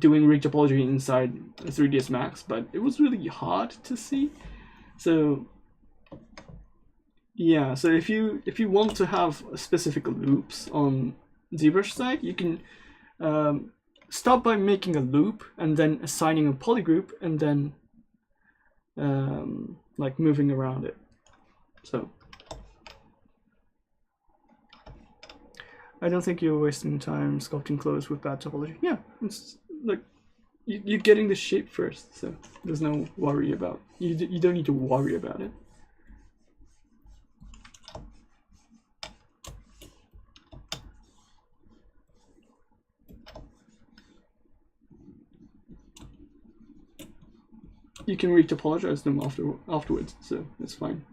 doing retopology inside 3ds Max, but it was really hard to see. So yeah, so if you want to have specific loops on ZBrush side, you can start by making a loop and then assigning a polygroup and then like moving around it. So I don't think you're wasting time sculpting clothes with bad topology. Yeah, it's like you're getting the shape first, so there's no worry about you don't need to worry about it. You can retopologize them afterwards, so it's fine.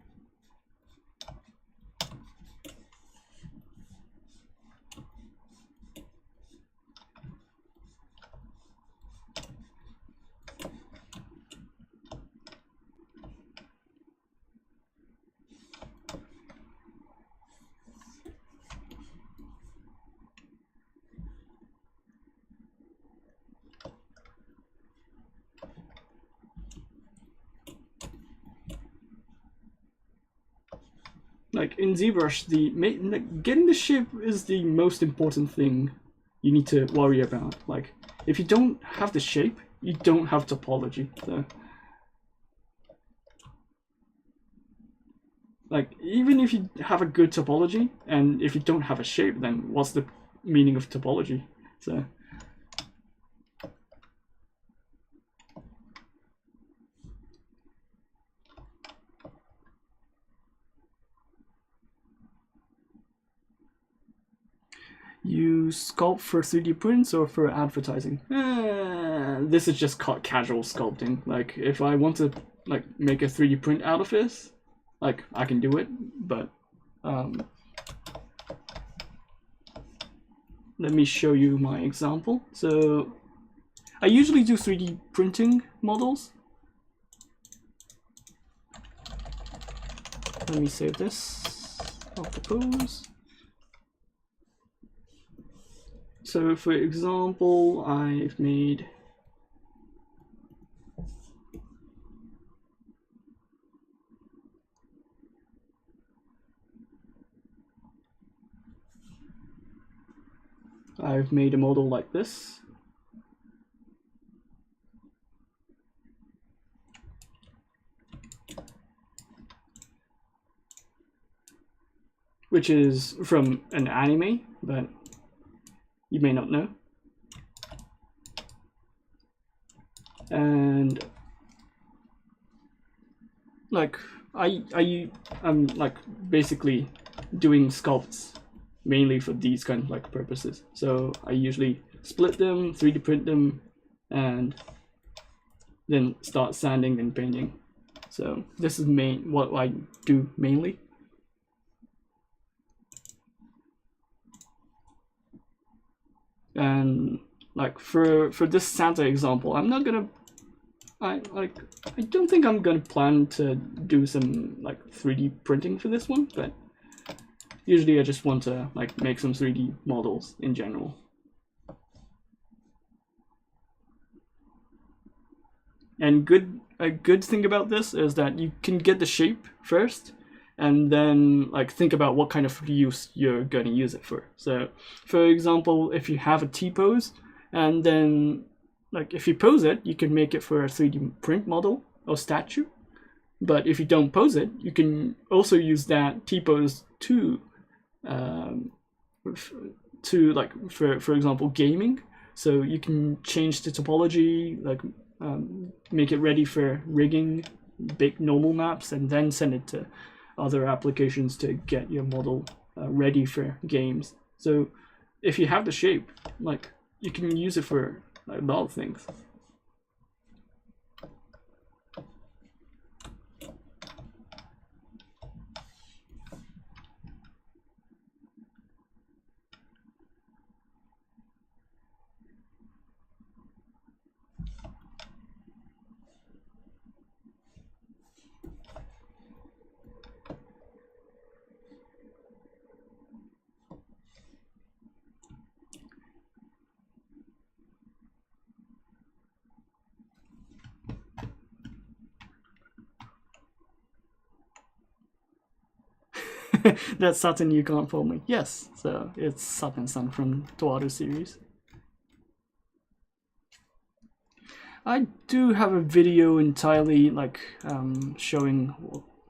like in ZBrush, getting the shape is the most important thing you need to worry about. Like, if you don't have the shape, you don't have topology. So, like, even if you have a good topology, and if you don't have a shape, then what's the meaning of topology? So. You sculpt for 3D prints or for advertising? This is just called casual sculpting. Like, if I want to like make a 3D print out of this, like I can do it, but let me show you my example. So I usually do 3D printing models. Let me save this. I'll propose. So for example, I've made a model like this. Which is from an anime, but you may not know. And like I'm like basically doing sculpts mainly for these kind of like purposes. So I usually split them, 3D print them, and then start sanding and painting. So this is what I do mainly. And like for this Santa example, I'm not gonna I don't think I'm gonna plan to do some like 3D printing for this one, but usually I just want to like make some 3D models in general. And a good thing about this is that you can get the shape first, and then like think about what kind of use you're going to use it for. So for example, if you have a T-pose, and then like if you pose it, you can make it for a 3D print model or statue. But if you don't pose it, you can also use that T-pose to like for example gaming. So you can change the topology, like make it ready for rigging big normal maps, and then send it to other applications to get your model ready for games. So if you have the shape, like you can use it for a lot of things. That's Saturn you can't fool me. Yes, so it's Saturn-san from Toaru series. I do have a video entirely like showing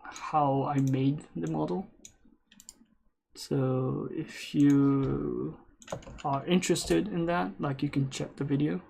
how I made the model. So if you are interested in that, like you can check the video.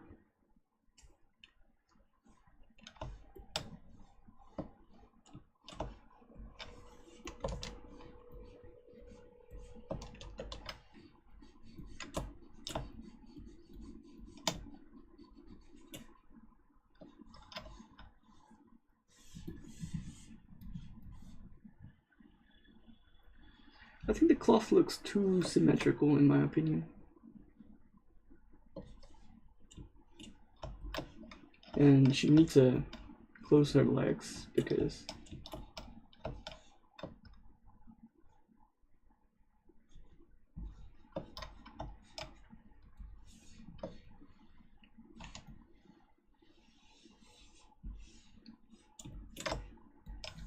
I think the cloth looks too symmetrical in my opinion. And she needs to close her legs because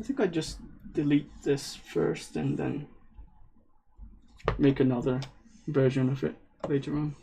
I think I just delete this first and then make another version of it later on.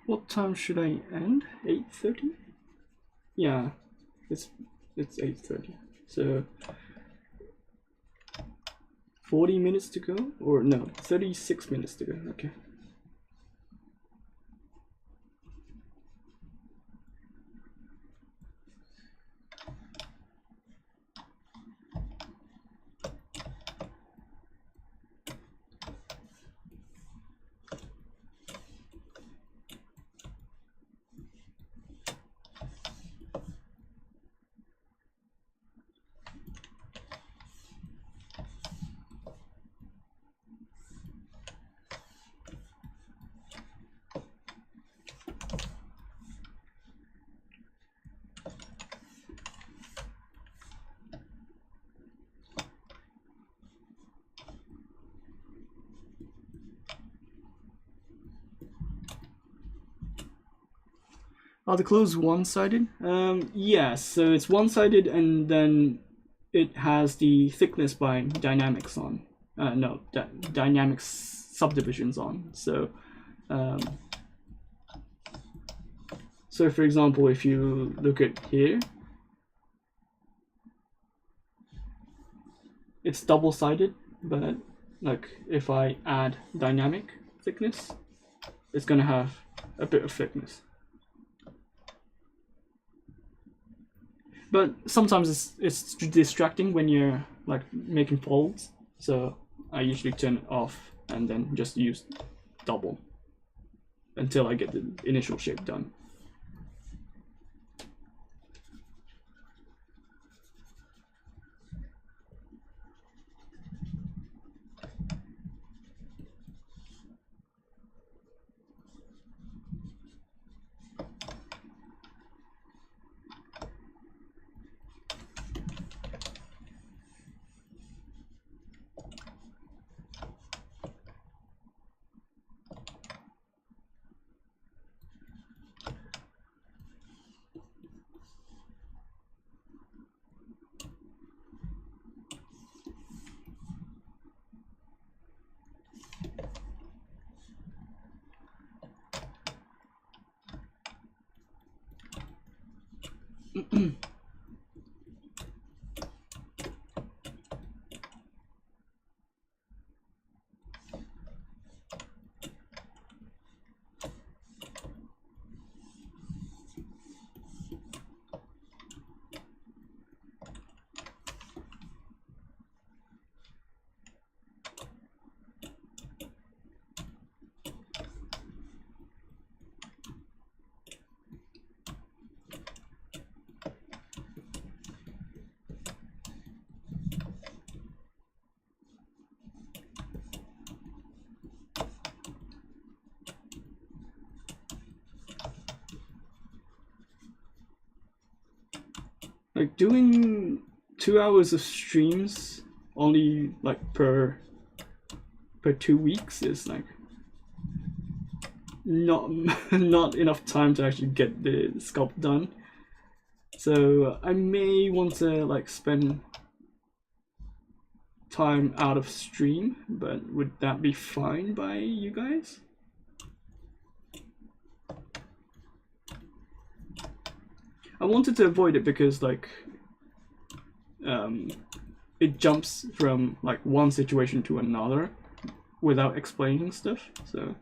What time should I end? 8:30? Yeah, it's 8:30. So 40 minutes to go, or no, 36 minutes to go. Okay. Are the clothes one-sided? Yeah, so it's one-sided and then it has the thickness by dynamics on. No, dynamics subdivisions on. So, so for example, if you look at here, it's double-sided, but like if I add dynamic thickness, it's gonna have a bit of thickness. But sometimes it's distracting when you're like making folds, so I usually turn it off and then just use double until I get the initial shape done. like doing 2 hours of streams only like per 2 weeks is like not enough time to actually get the sculpt done. So I may want to like spend time out of stream, but would that be fine by you guys? I wanted to avoid it because like it jumps from like one situation to another without explaining stuff, so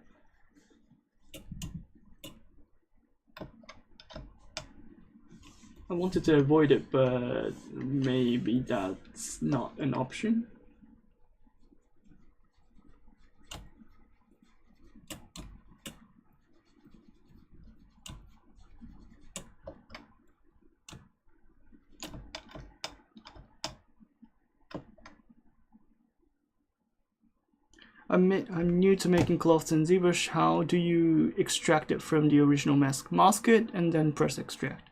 I wanted to avoid it, but maybe that's not an option. I'm new to making cloths in ZBrush. How do you extract it from the original mask? Mask it and then press extract.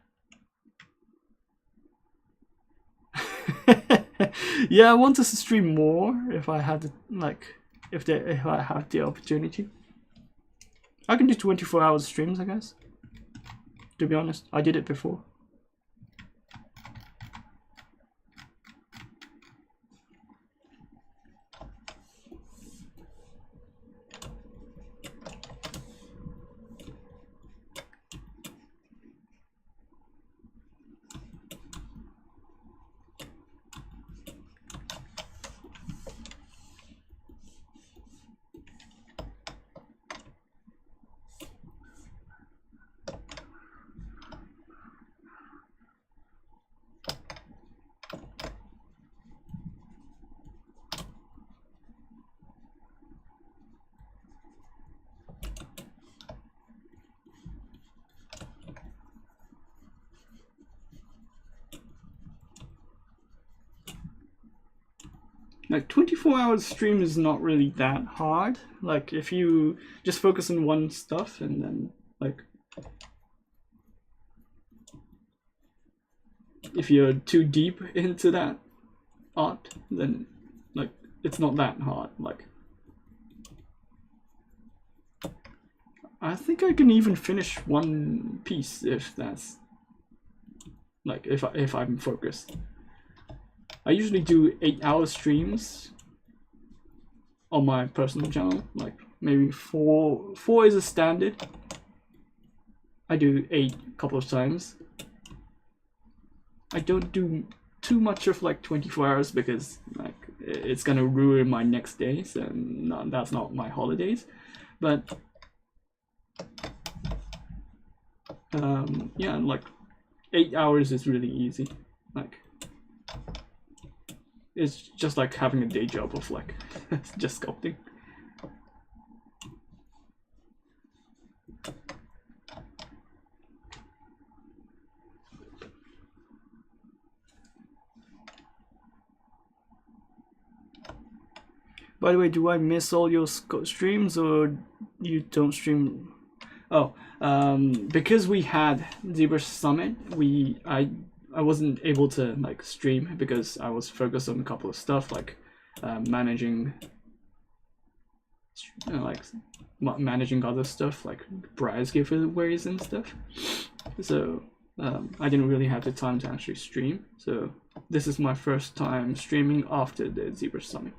Yeah, I want to stream more if I had like if I have the opportunity. I can do 24-hour streams, I guess. To be honest, I did it before. Like 24-hour stream is not really that hard. Like if you just focus on one stuff and then like if you're too deep into that art, then like it's not that hard. Like I think I can even finish one piece if that's like if I'm focused. I usually do 8-hour streams on my personal channel, like maybe four is a standard. I do 8 a couple of times. I don't do too much of like 24 hours because like it's gonna ruin my next day, so that's not my holidays. But yeah, like 8 hours is really easy. Like it's just like having a day job of like just sculpting. By the way, do I miss all your streams or you don't stream? Oh, because we had ZBrush Summit, I wasn't able to like stream because I was focused on a couple of stuff like managing other stuff like prize giveaways and stuff. So I didn't really have the time to actually stream. So this is my first time streaming after the ZBrush Summit.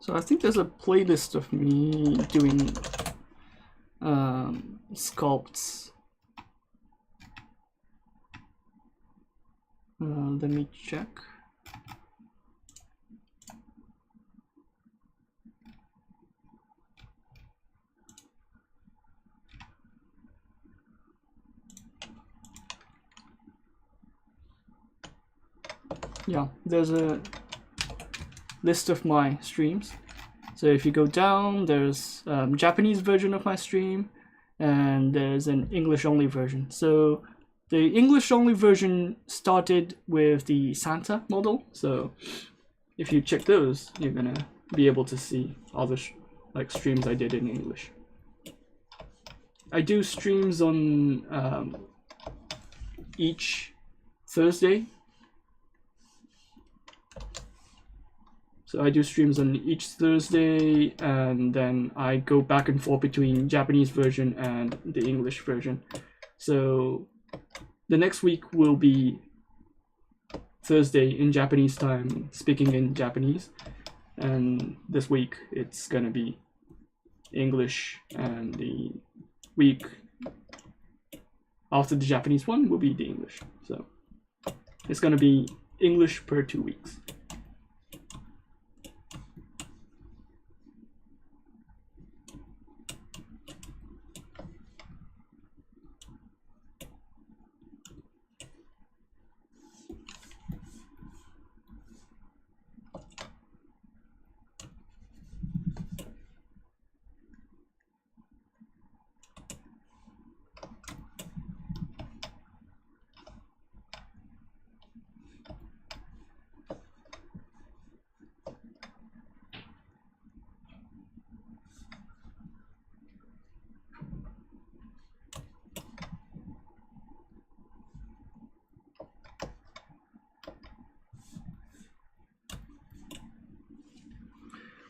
So I think there's a playlist of me doing sculpts. Let me check. Yeah, there's a list of my streams. So if you go down, there's Japanese version of my stream, and there's an English only version. So the English only version started with the Santa model. So if you check those, you're gonna be able to see all the like streams I did in English. I do streams on each Thursday. So I do streams on each Thursday, and then I go back and forth between Japanese version and the English version. So the next week will be Thursday in Japanese time, speaking in Japanese. And this week it's gonna be English, and the week after the Japanese one will be the English. So it's gonna be English per 2 weeks.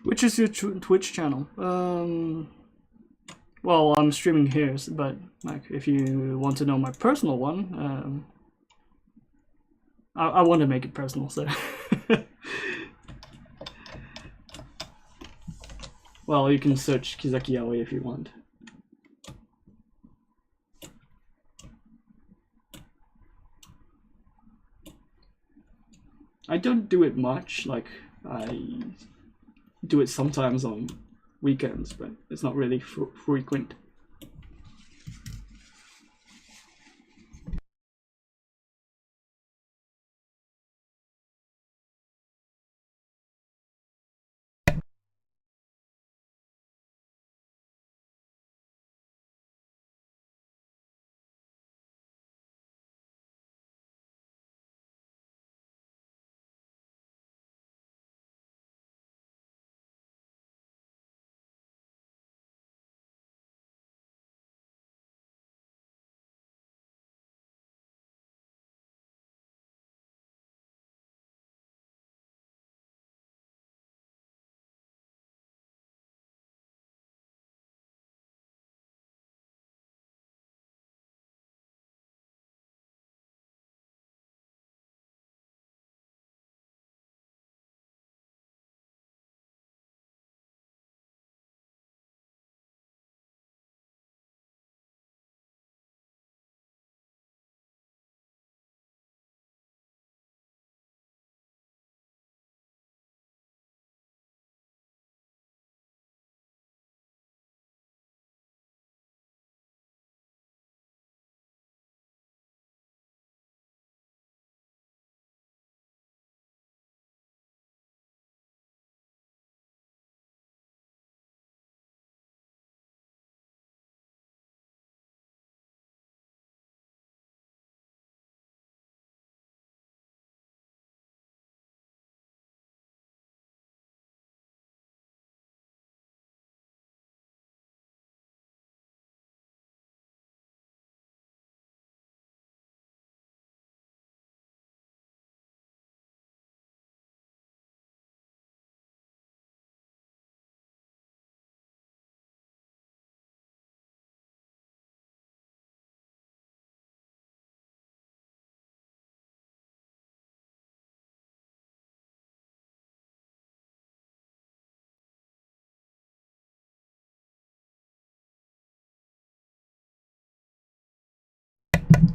Which is your Twitch channel? Well, I'm streaming here, but like, if you want to know my personal one, I want to make it personal, so. Well, you can search Kizaki Yaoi if you want. I don't do it much, like, I do it sometimes on weekends, but it's not really frequent.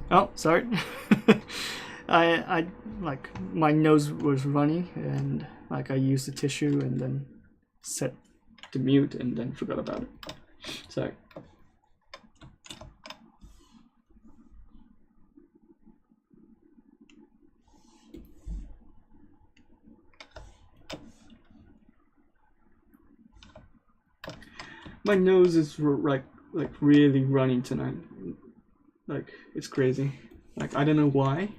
Oh, sorry. I like my nose was running and like I used the tissue and then set to mute and then forgot about it. Sorry. My nose is like really running tonight. Like it's crazy. Like I don't know why.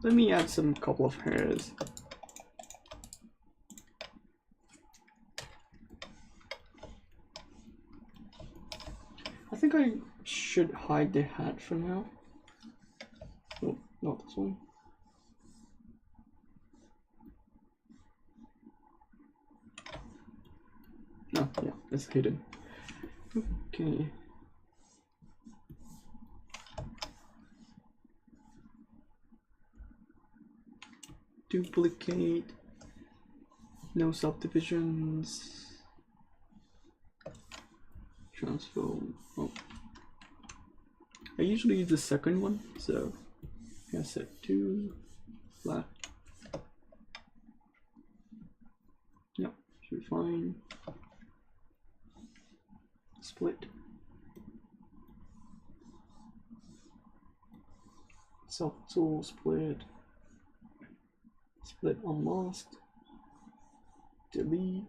Let me add some couple of hairs. I think I should hide the hat for now. Oh, not this one. Oh, yeah, it's hidden. Okay. Duplicate, no subdivisions, transform. Oh, I usually use the second one, so I set to flat. Yep, should be fine. Split. Subtool split. Split unmasked, delete,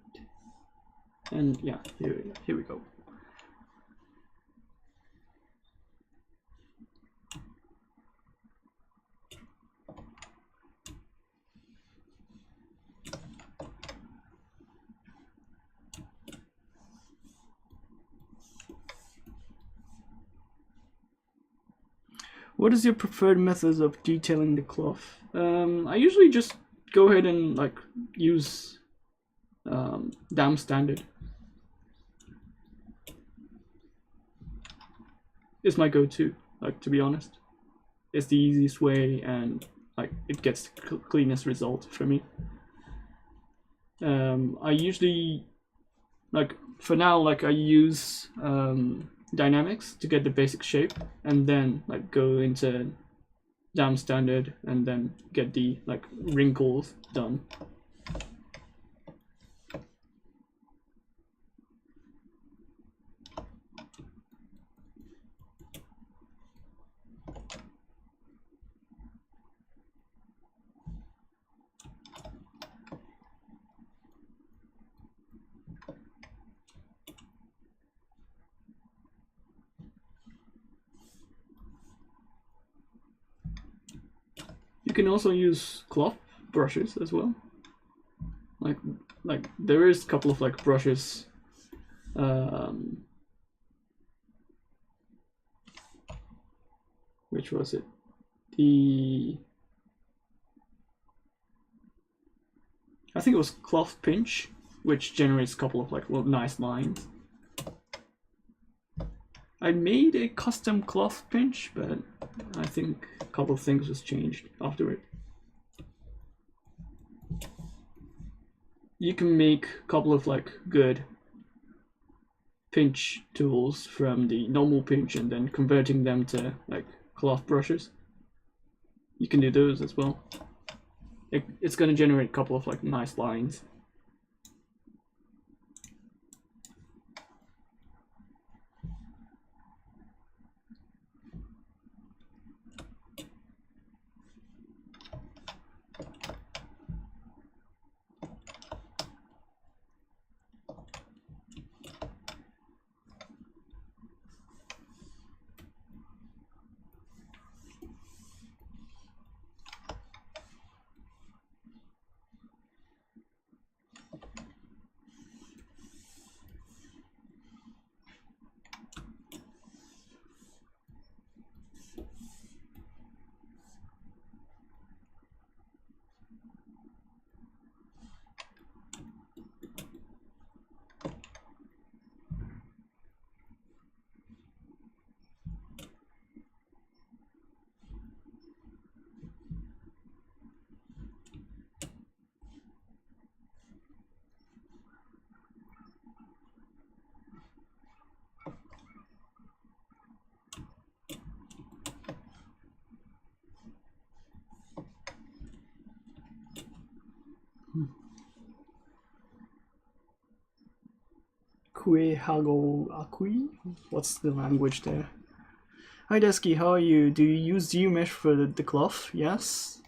and yeah, here we go. What is your preferred methods of detailing the cloth? I usually just go ahead and like use dam standard. It's my go-to, like, to be honest. It's the easiest way and like it gets the cleanest result for me. I usually, like, for now, like I use dynamics to get the basic shape and then like go into dam standard and then get the like wrinkles done. You can also use cloth brushes as well. Like there is a couple of like brushes. Which was it? I think it was cloth pinch, which generates a couple of like little nice lines. I made a custom cloth pinch, but I think a couple of things was changed afterward. You can make a couple of like good pinch tools from the normal pinch and then converting them to like cloth brushes. You can do those as well. It's going to generate a couple of like nice lines. Akui? What's the language there? Hi Daisuke, how are you? Do you use ZBrush for the cloth? Yes.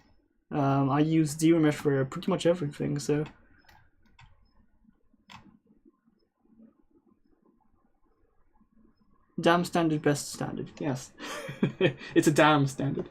I use ZBrush for pretty much everything, so. Damn standard, best standard. Yes. It's a damn standard.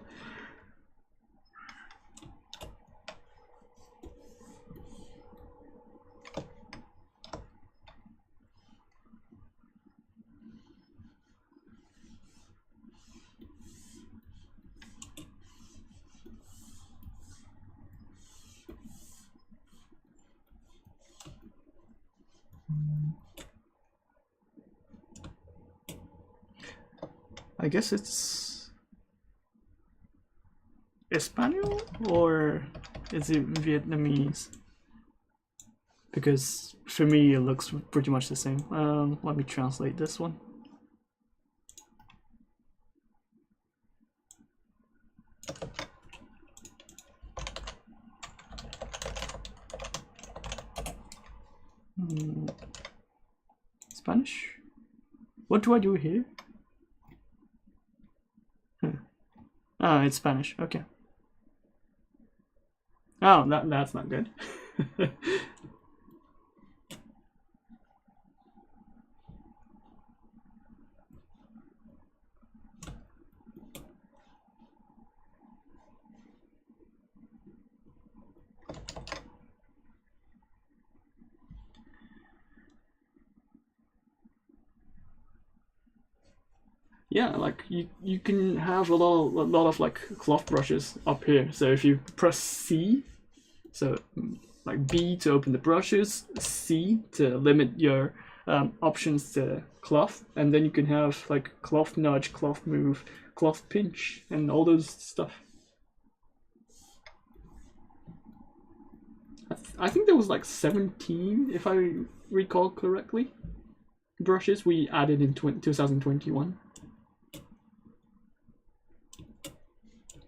I guess it's Espanol or is it Vietnamese? Because for me it looks pretty much the same. Let me translate this one. Spanish? What do I do here? Oh, it's Spanish. Okay. Oh, that's not good. Yeah, like you can have a lot of like cloth brushes up here. So if you press C, so like B to open the brushes, C to limit your options to cloth, and then you can have like cloth nudge, cloth move, cloth pinch, and all those stuff. I think there was like 17, if I recall correctly, brushes we added in 2021.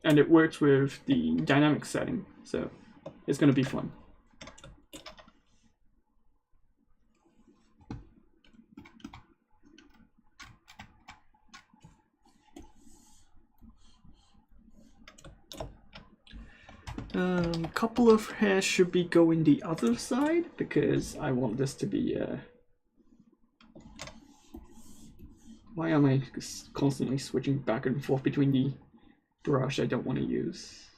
And it works with the dynamic setting, so it's going to be fun. Couple of hairs should be going the other side because I want this to be. Why am I constantly switching back and forth between the brush I don't want to use?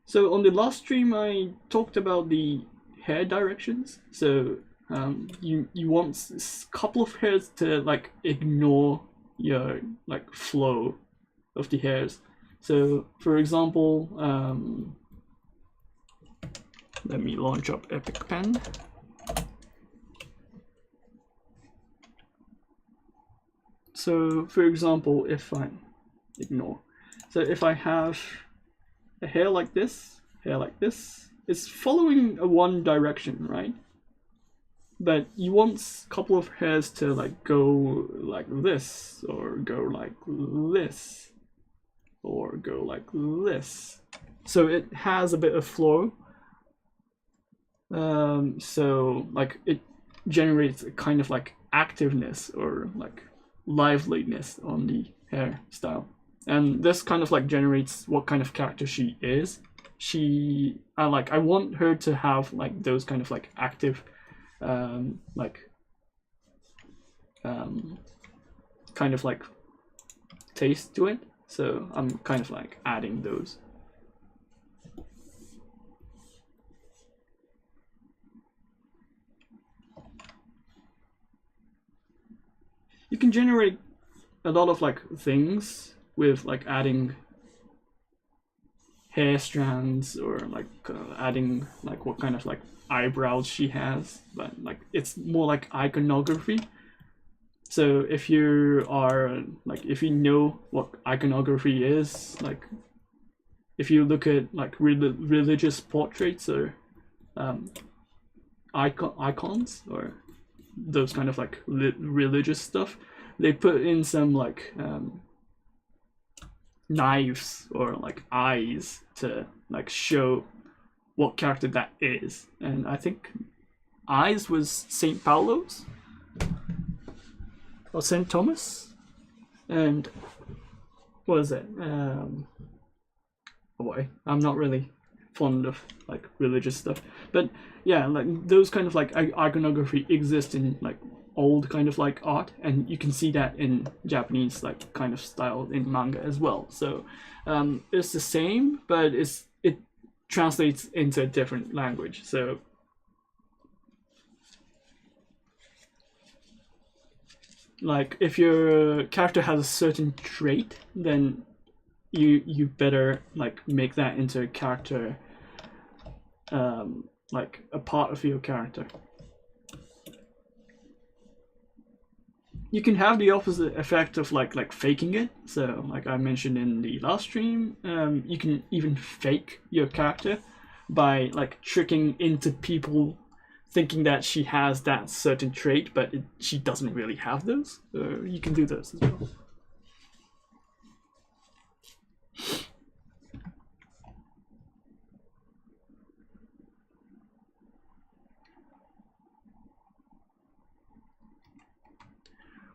So on the last stream I talked about the hair directions. So you want a couple of hairs to like ignore your like flow of the hairs. So for example, let me launch up Epic Pen. So for example, if I ignore, so if I have a hair like this, it's following a one direction, right? But you want a couple of hairs to like go like this, or go like this, or go like this. So it has a bit of flow. So like it generates a kind of like activeness or like liveliness on the hairstyle. And this kind of like generates what kind of character she is. I want her to have like those kind of like active kind of like taste to it. So I'm kind of like adding those. You can generate a lot of like things with like adding hair strands or like adding like what kind of like eyebrows she has, but like it's more like iconography. So if you are like, if you know what iconography is, like if you look at like religious portraits or icons or those kind of like religious stuff, they put in some like knives or like eyes to like show what character that is. And I think eyes was St. Paulo's or St. Thomas. And what is it? Oh boy, I'm not really fond of like religious stuff, but yeah, like those kind of like iconography exist in like old kind of like art, and you can see that in Japanese like kind of style in manga as well. So it's the same, but it translates into a different language. So like if your character has a certain trait, then you better like make that into a character, like a part of your character. You can have the opposite effect of like faking it. So like I mentioned in the last stream, you can even fake your character by like tricking into people thinking that she has that certain trait, but she doesn't really have those. So you can do those as well.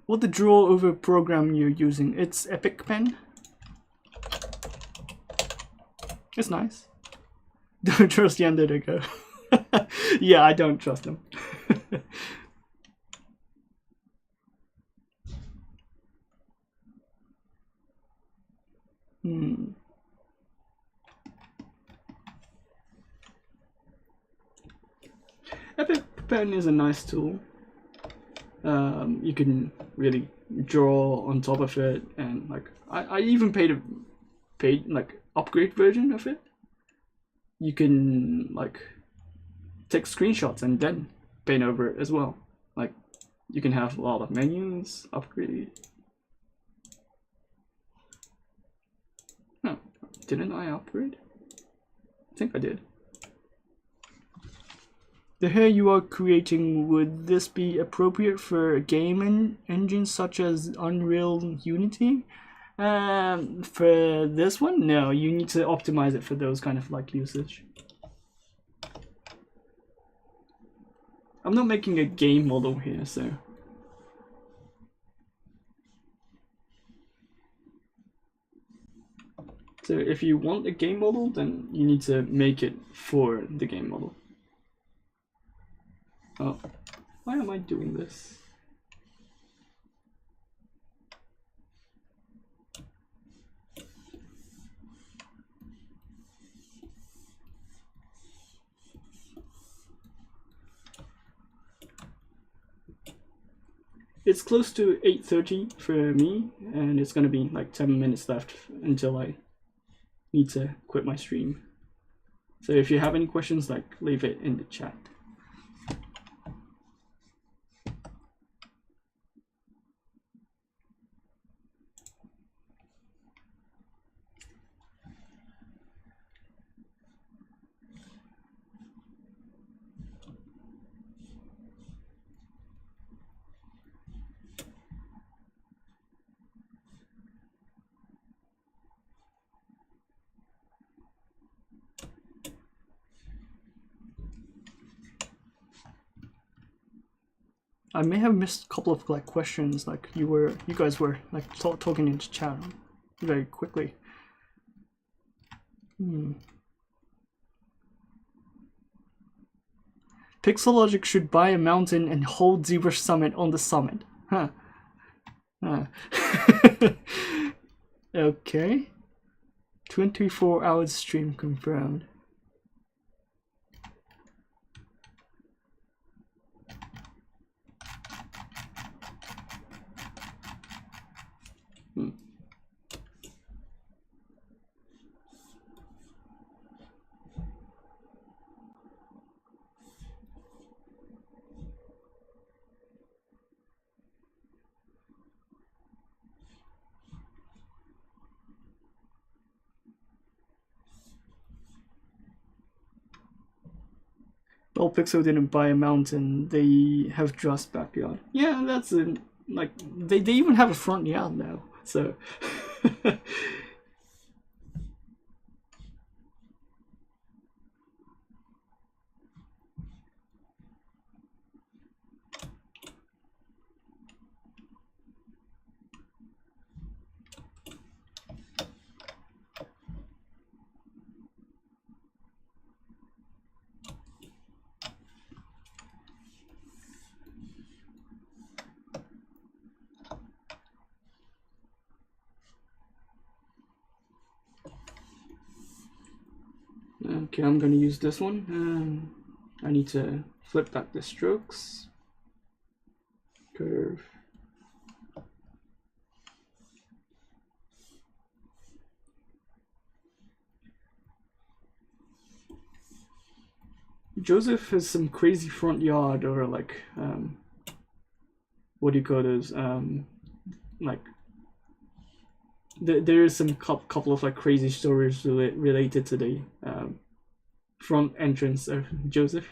What the draw over program you're using? It's Epic Pen. It's nice. Don't trust the Undertaker. Yeah, I don't trust him. Epic Pen is a nice tool. You can really draw on top of it, and like I even paid like upgrade version of it. You can like take screenshots and then paint over it as well. Like you can have a lot of menus, upgrade. No, didn't I upgrade? I think I did. The hair you are creating, would this be appropriate for game engines such as Unreal Unity? For this one, no, you need to optimize it for those kind of like usage. I'm not making a game model here, so. So if you want a game model, then you need to make it for the game model. Oh, why am I doing this? It's close to 8:30 for me, and it's gonna be like 10 minutes left until I need to quit my stream. So if you have any questions, like leave it in the chat. I may have missed a couple of like questions, like you guys were like talking into chat very quickly. Pixologic should buy a mountain and hold ZBrush Summit on the summit. Huh. Okay. 24 hours stream confirmed. Well, Pixel didn't buy a mountain, they have just backyard. Yeah, that's like they even have a front yard now, so Okay, I'm gonna use this one. I need to flip back the strokes. Curve. Joseph has some crazy front yard, or like what do you call those? Like there is some couple of like crazy stories related to the front entrance of Joseph.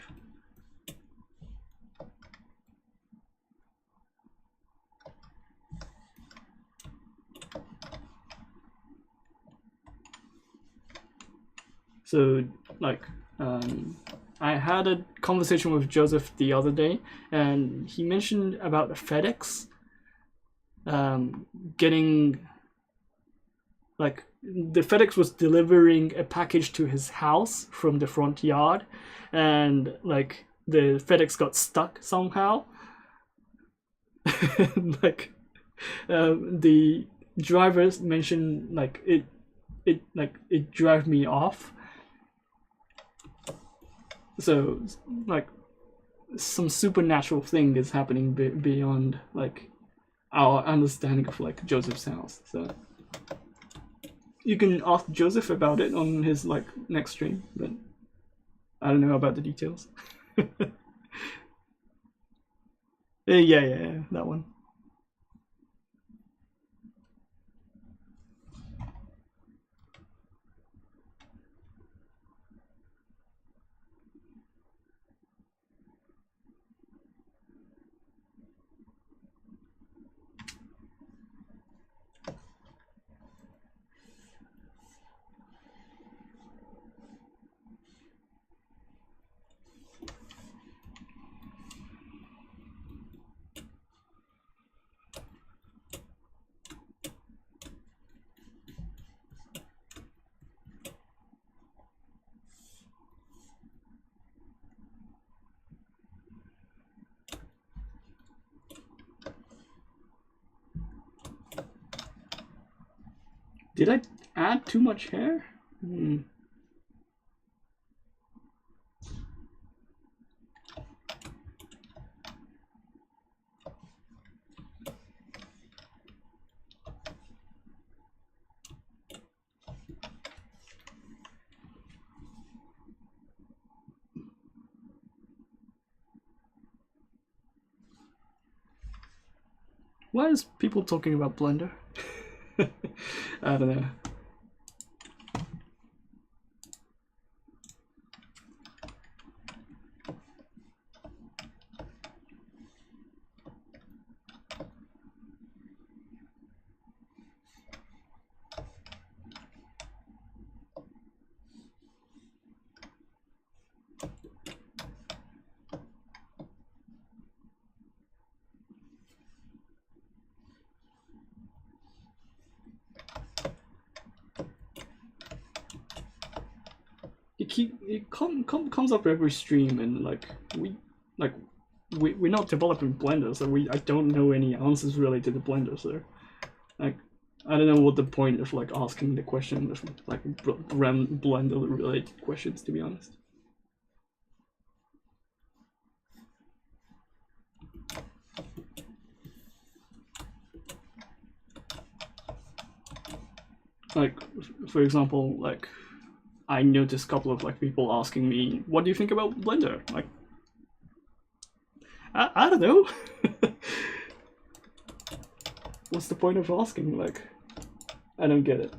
So like I had a conversation with Joseph the other day, and he mentioned about FedEx getting, like, the FedEx was delivering a package to his house from the front yard, and like the FedEx got stuck somehow. Like the drivers mentioned like it drove me off. So like some supernatural thing is happening beyond like our understanding of like Joseph's house. So you can ask Joseph about it on his like next stream, but I don't know about the details. Yeah, that one. Did I add too much hair? Why is people talking about Blender? I don't know. It comes up every stream, and like we're not developing Blender, so I don't know any answers related to Blender. So like I don't know what the point of like asking the question of like Blender related questions, to be honest. Like for example, like I noticed a couple of like people asking me, "What do you think about Blender?" Like, I don't know. What's the point of asking? Like, I don't get it.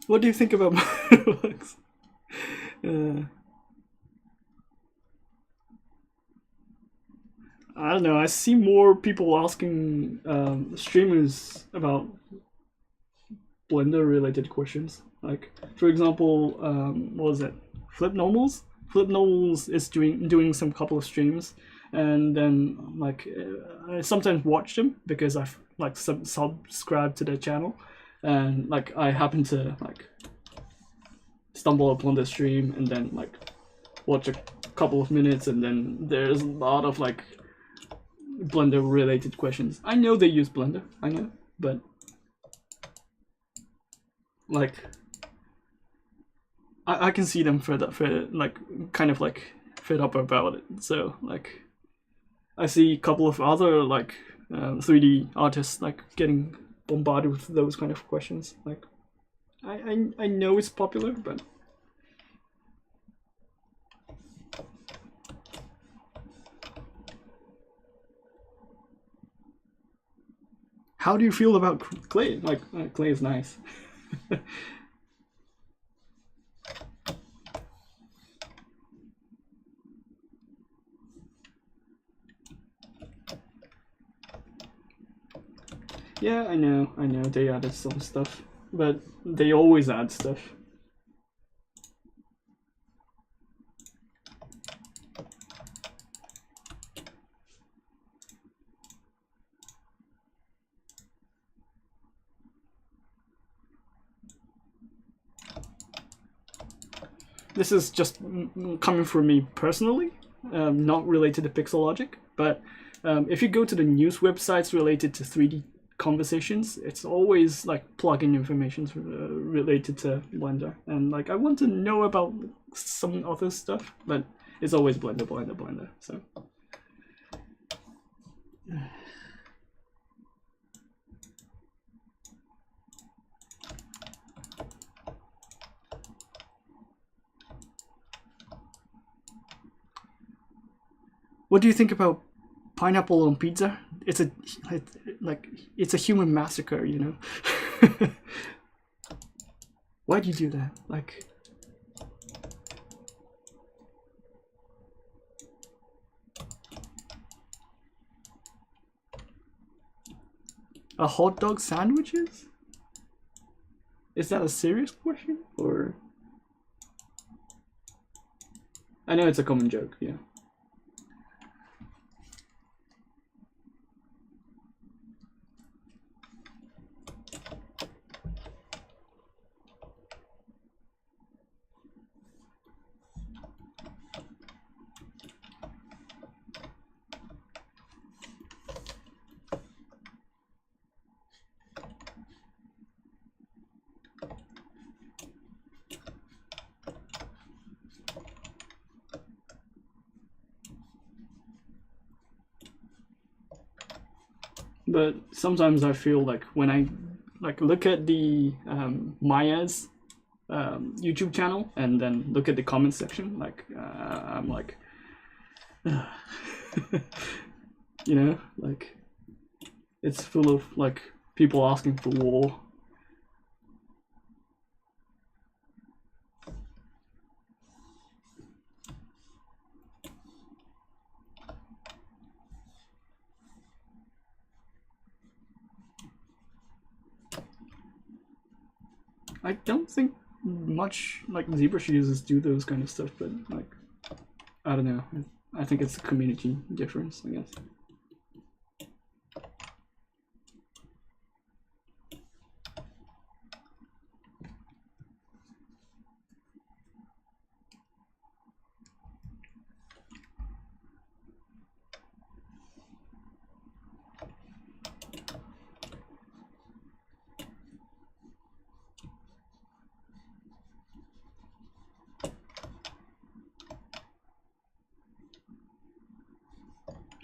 What do you think about Firefox? I don't know. I see more people asking streamers about Blender-related questions. Like, for example, what was it? Flip Normals. Flip Normals is doing some couple of streams and then like I sometimes watch them because I've like subscribed to their channel, and like I happen to like stumble upon the stream and then like watch a couple of minutes, and then there's a lot of like Blender related questions. I know they use Blender, I know, but like I can see them fed like kind of like fed up about it. So like I see a couple of other like 3D artists like getting bombarded with those kind of questions. Like I know it's popular, but how do you feel about clay? Like clay is nice. Yeah, I know they added some stuff, but they always add stuff. This is just coming from me personally, not related to Pixologic, but if you go to the news websites related to 3D conversations, it's always like plugin information related to Blender, and like I want to know about some other stuff, but it's always Blender. So what do you think about pineapple on pizza? It's a human massacre, you know. Why do you do that? Like, a hot dog sandwiches? Is that a serious question, or? I know it's a common joke, yeah. But sometimes I feel like when I like look at the Maya's YouTube channel and then look at the comment section, like I'm like, you know, like it's full of like people asking for war. I don't think much like ZBrush users do those kind of stuff, but like I don't know. I think it's a community difference, I guess.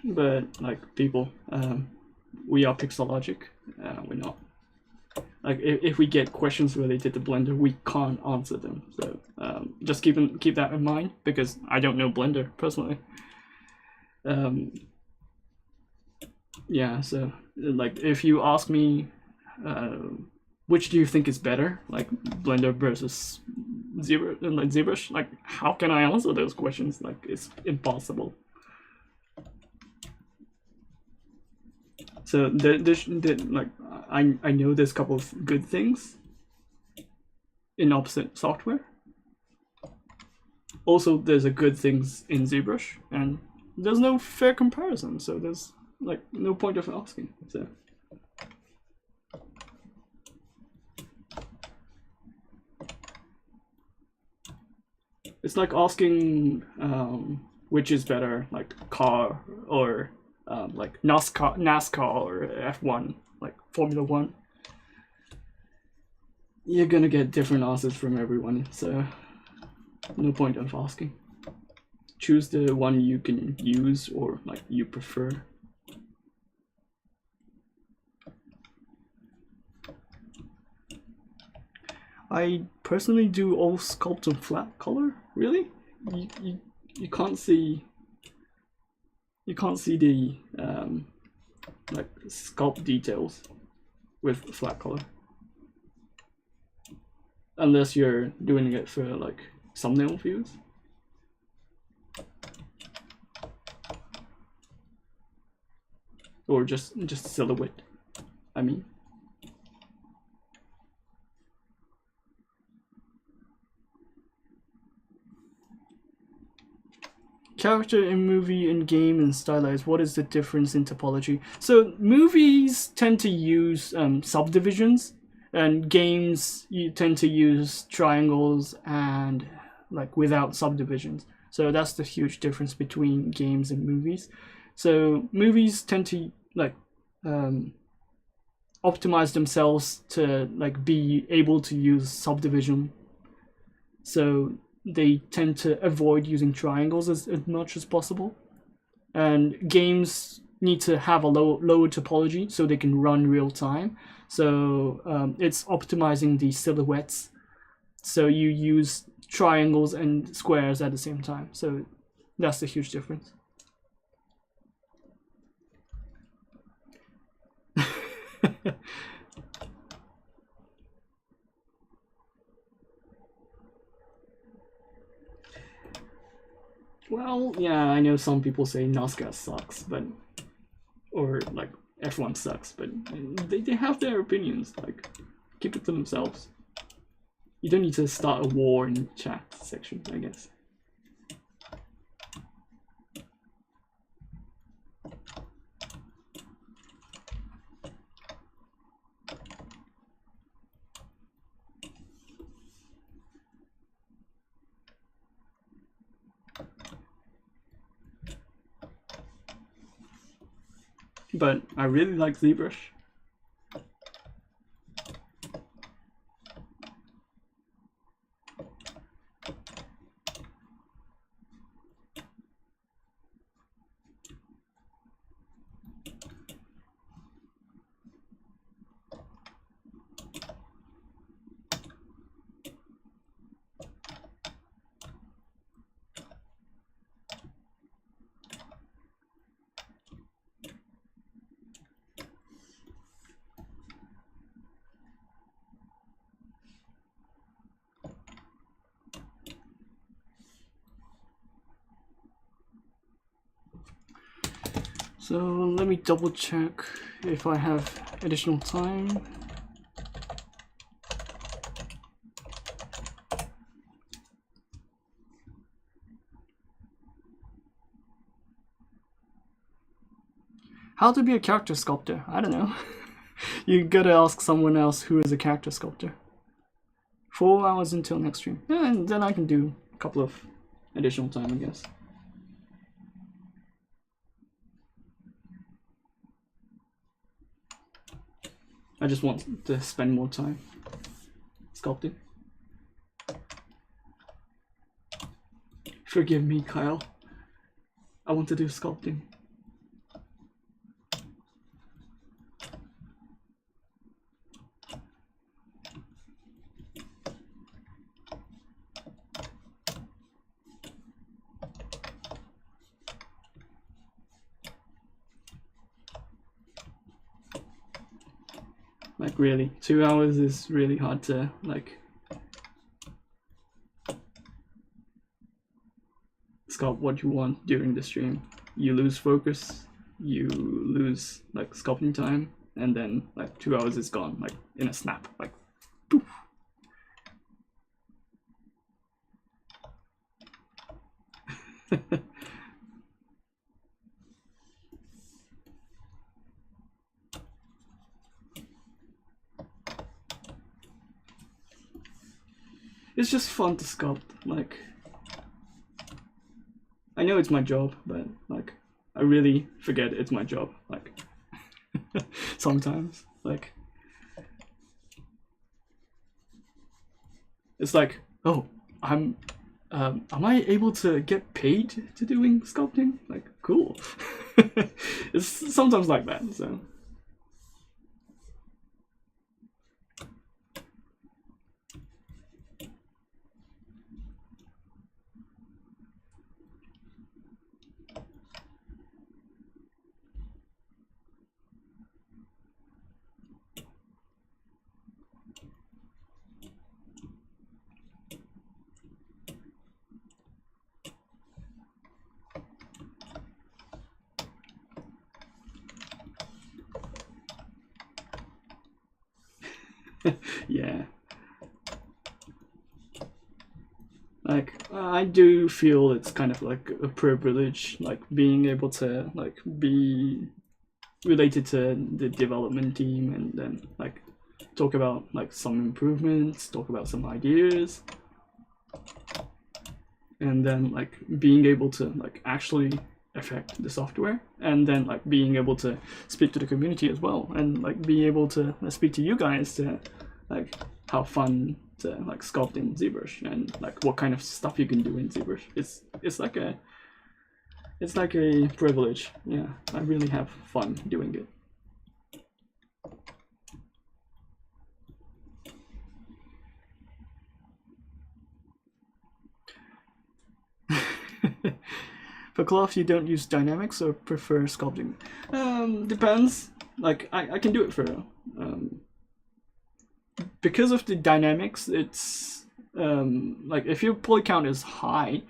But like people, we are Pixologic. We're not. Like if we get questions related to Blender, we can't answer them. So just keep that in mind, because I don't know Blender personally. Yeah. So like if you ask me, which do you think is better, like Blender versus ZBrush? Like how can I answer those questions? Like it's impossible. So like I know there's a couple of good things in opposite software. Also, there's a good things in ZBrush, and there's no fair comparison, so there's like no point of asking. So it's like asking which is better, like car or like NASCAR or F1, like Formula 1. You're gonna get different answers from everyone, so no point of asking. Choose the one you can use or like you prefer. I personally do all sculpt on flat color. Really? You can't see. You can't see the like sculpt details with flat color, unless you're doing it for like thumbnail views. Or just silhouette, I mean. Character in movie and game and stylized, what is the difference in topology? So movies tend to use subdivisions, and games you tend to use triangles and like without subdivisions. So that's the huge difference between games and movies. So movies tend to like optimize themselves to like be able to use subdivision. So they tend to avoid using triangles as much as possible. And games need to have a lower topology so they can run real time. So it's optimizing the silhouettes. So you use triangles and squares at the same time. So that's the huge difference. Well, yeah, I know some people say NASCAR sucks, but or like F1 sucks, but they have their opinions. Like, keep it to themselves. You don't need to start a war in the chat section, I guess. But I really like ZBrush. So let me double check if I have additional time. How to be a character sculptor? I don't know. You gotta ask someone else who is a character sculptor. 4 hours until next stream. Yeah, and then I can do a couple of additional time, I guess. I just want to spend more time sculpting. Forgive me, Kyle. I want to do sculpting. Like really, 2 hours is really hard to like sculpt what you want during the stream. You lose focus, you lose like sculpting time, and then like 2 hours is gone, like in a snap, like poof. it's just fun to sculpt. Like, I know it's my job, but like, I really forget it's my job. Like, sometimes, like, it's like, oh, am I able to get paid to doing sculpting? Like, cool. It's sometimes like that, so. Yeah. Like, I do feel it's kind of like a privilege, like being able to like be related to the development team and then like talk about like some improvements, talk about some ideas, and then like being able to like actually affect the software, and then like being able to speak to the community as well, and like being able to speak to you guys to like how fun to like sculpt in ZBrush and like what kind of stuff you can do in ZBrush. It's like a privilege. Yeah, I really have fun doing it. For cloth, you don't use dynamics or prefer sculpting? Depends. Like, I can do it for because of the dynamics. It's like if your poly count is high,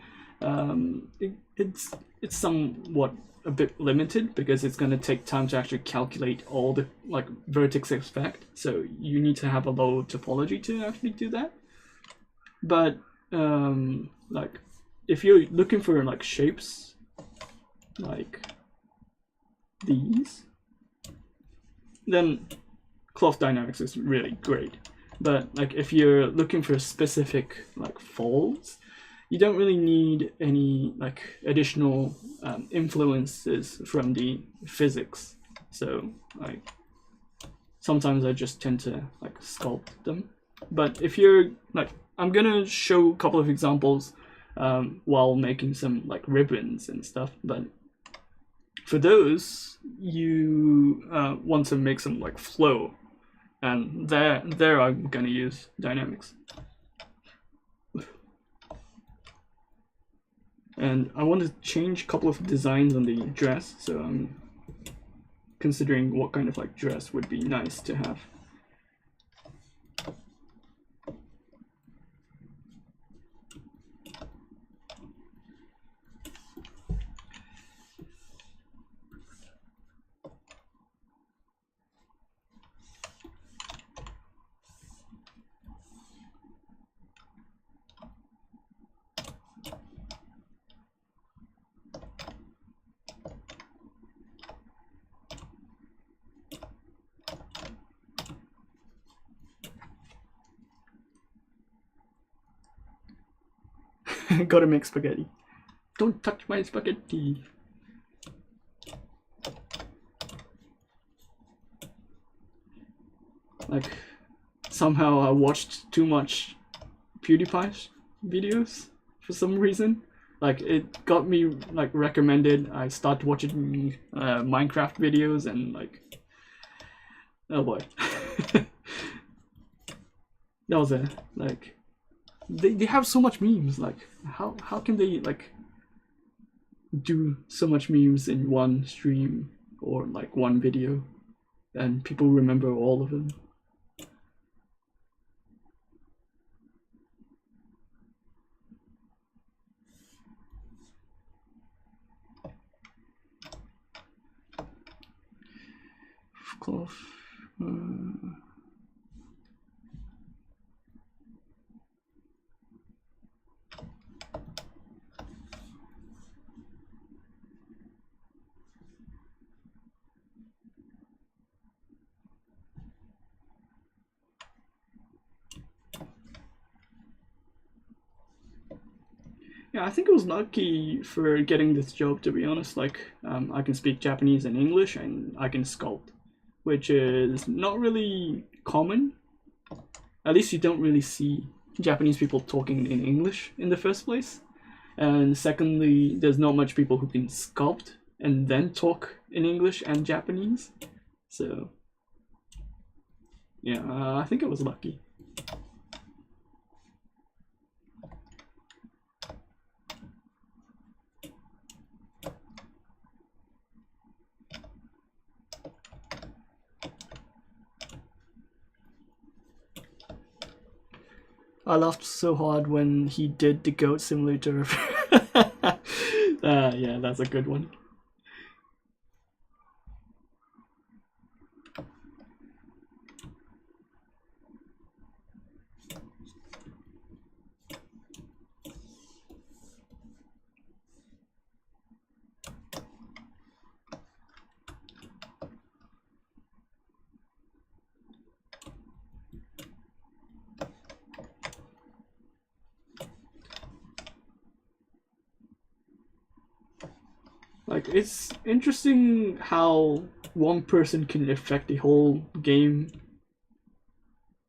it's somewhat a bit limited because it's gonna take time to actually calculate all the like vertex effect. So you need to have a low topology to actually do that. But like if you're looking for like shapes like these, then cloth dynamics is really great. But like if you're looking for specific like folds, you don't really need any like additional influences from the physics. So like sometimes I just tend to like sculpt them. But if you're like, I'm gonna show a couple of examples while making some like ribbons and stuff, but for those you want to make some like flow, and there I'm gonna use dynamics. And I want to change a couple of designs on the dress, so I'm considering what kind of like dress would be nice to have. Gotta make spaghetti. Don't touch my spaghetti. Like, somehow I watched too much PewDiePie videos for some reason. Like, it got me like recommended. I started watching Minecraft videos and like, oh boy. That was a like, they have so much memes. Like, how can they like do so much memes in one stream or like one video, and people remember all of them? Cloth. Yeah, I think I was lucky for getting this job, to be honest. Like, I can speak Japanese and English, and I can sculpt, which is not really common. At least you don't really see Japanese people talking in English in the first place. And secondly, there's not much people who can sculpt and then talk in English and Japanese. So, yeah, I think I was lucky. I laughed so hard when he did the goat simulator. Yeah, that's a good one. Like, it's interesting how one person can affect the whole game.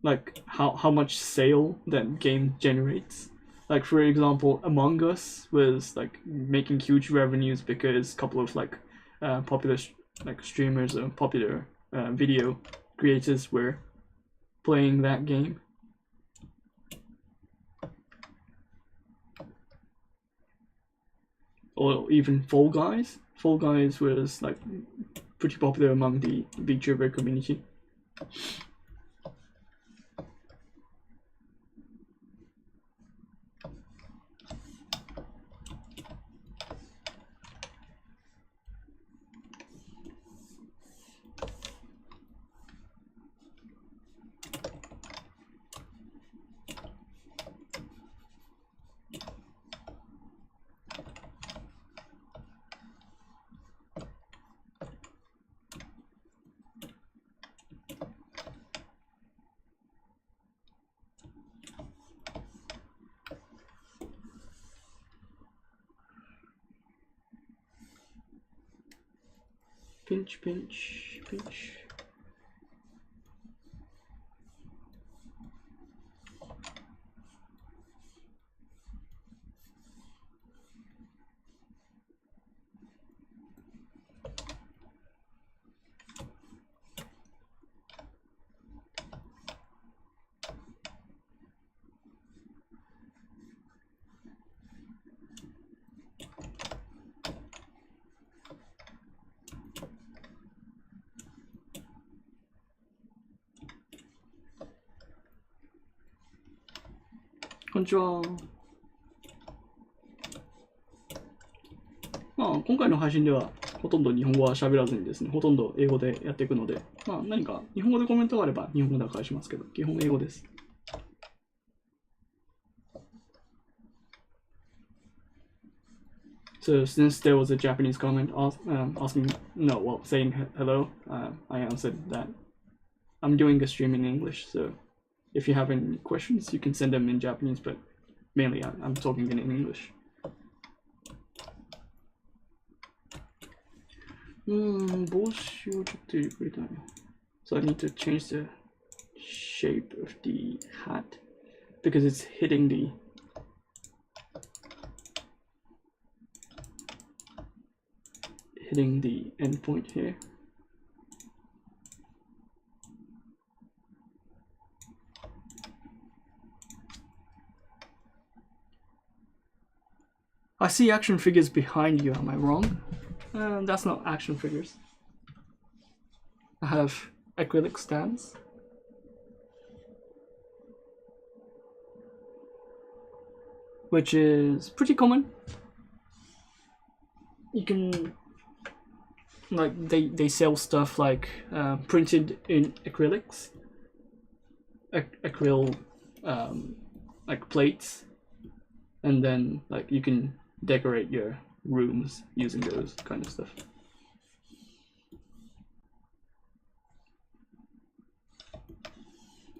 Like, how much sale that game generates. Like, for example, Among Us was like making huge revenues because a couple of like popular streamers or popular video creators were playing that game. Or even Fall Guys. Fall Guys was like pretty popular among the VTuber community. Pinch, pinch, pinch.こんにちは。まあ、今回の配信ではほとんど日本語は喋らずにですね、ほとんど英語でやっていくので、まあ何か日本語でコメントがあれば日本語では返しますけど、基本英語です。So since there was a Japanese comment saying hello, I answered that I'm doing a stream in English, so if you have any questions, you can send them in Japanese, but mainly I'm talking in English. So I need to change the shape of the hat because it's hitting the endpoint here. I see action figures behind you, am I wrong? That's not action figures. I have acrylic stands. Which is pretty common. You can, like, they sell stuff like printed in acrylics. Acryl, like plates. And then, like, you can decorate your rooms using those kind of stuff.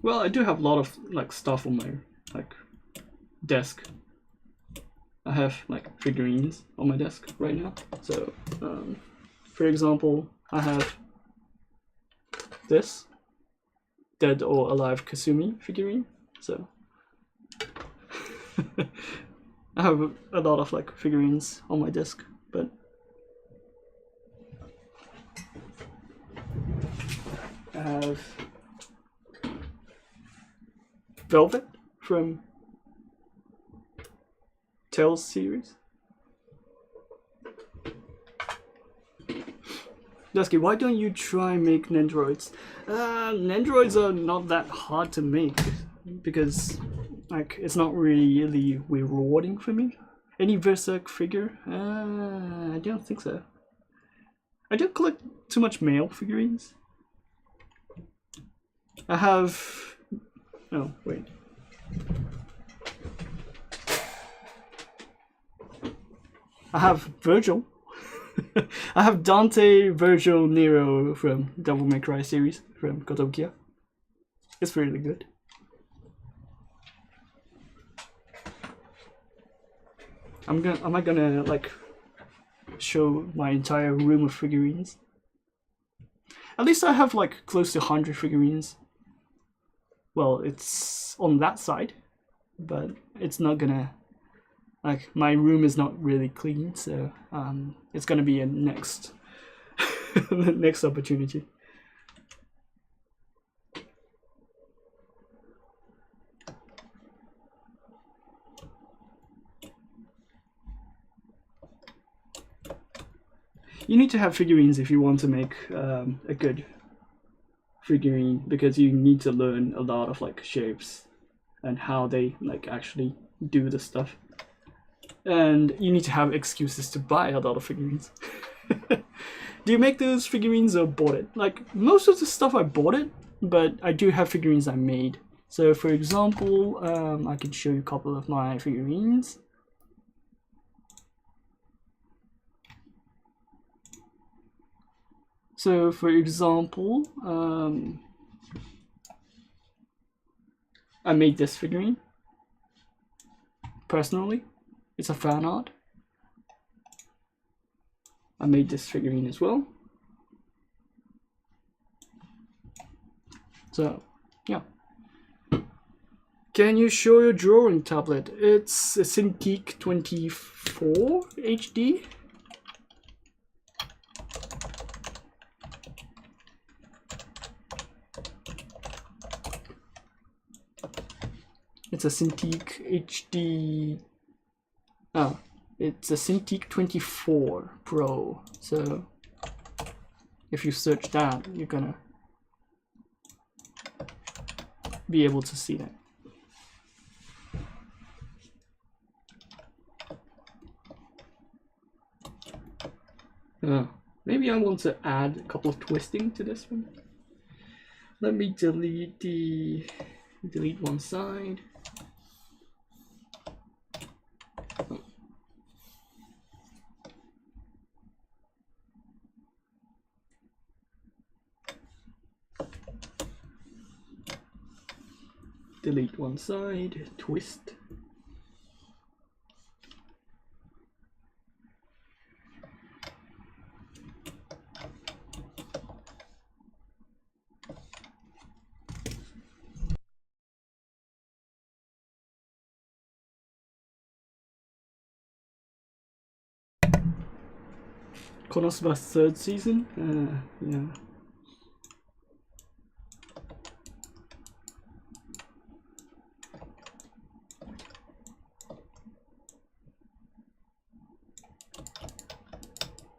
Well, I do have a lot of like stuff on my like desk. I have like figurines on my desk right now. So, for example, I have this Dead or Alive Kasumi figurine. So I have a lot of like figurines on my desk, but I have Velvet from Tales series. Daisuke, why don't you try make Nendroids? Nendroids are not that hard to make because like it's not really rewarding for me. Any Berserk figure? I don't think so. I don't collect too much male figurines. I have... oh, wait. I have Virgil. I have Dante, Virgil, Nero from Devil May Cry series from Kotobukiya. It's really good. Am I gonna like show my entire room of figurines? At least I have like close to 100 figurines. Well, it's on that side, but it's not gonna, like, my room is not really clean, so it's gonna be a next next opportunity. You need to have figurines if you want to make a good figurine, because you need to learn a lot of like shapes and how they like actually do the stuff, and you need to have excuses to buy a lot of figurines. Do you make those figurines or bought it? Like most of the stuff I bought it, but I do have figurines I made. So for example, I can show you a couple of my figurines. So for example, I made this figurine personally. It's a fan art. I made this figurine as well. So yeah. Can you show your drawing tablet? It's a Cintiq 24 HD. It's a Cintiq HD. Oh, it's a Cintiq 24 Pro. So if you search that, you're gonna be able to see that. Maybe I want to add a couple of twisting to this one. Let me delete one side. Delete one side, twist. Konosuba's third season? Yeah.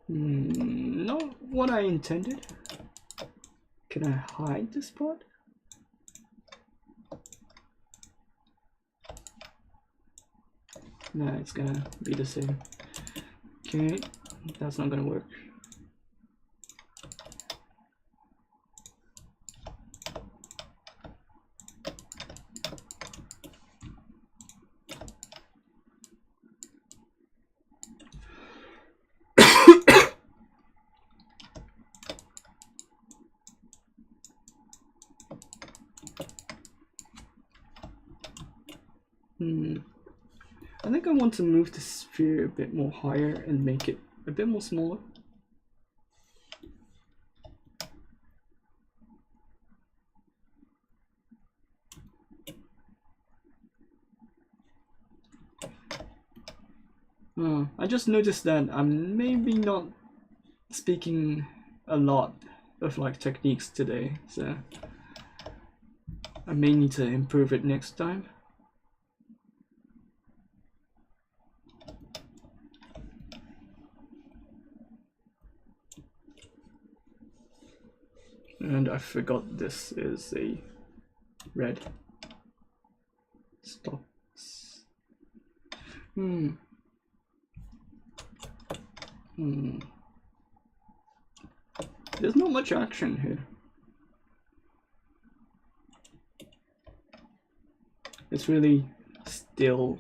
Not what I intended. Can I hide this part? No, it's gonna be the same. Okay, that's not gonna work. I think I want to move the sphere a bit more higher and make it a bit more smaller. I just noticed that I'm maybe not speaking a lot of like techniques today, so I may need to improve it next time. And I forgot this is a red. Stops. There's not much action here. It's really still.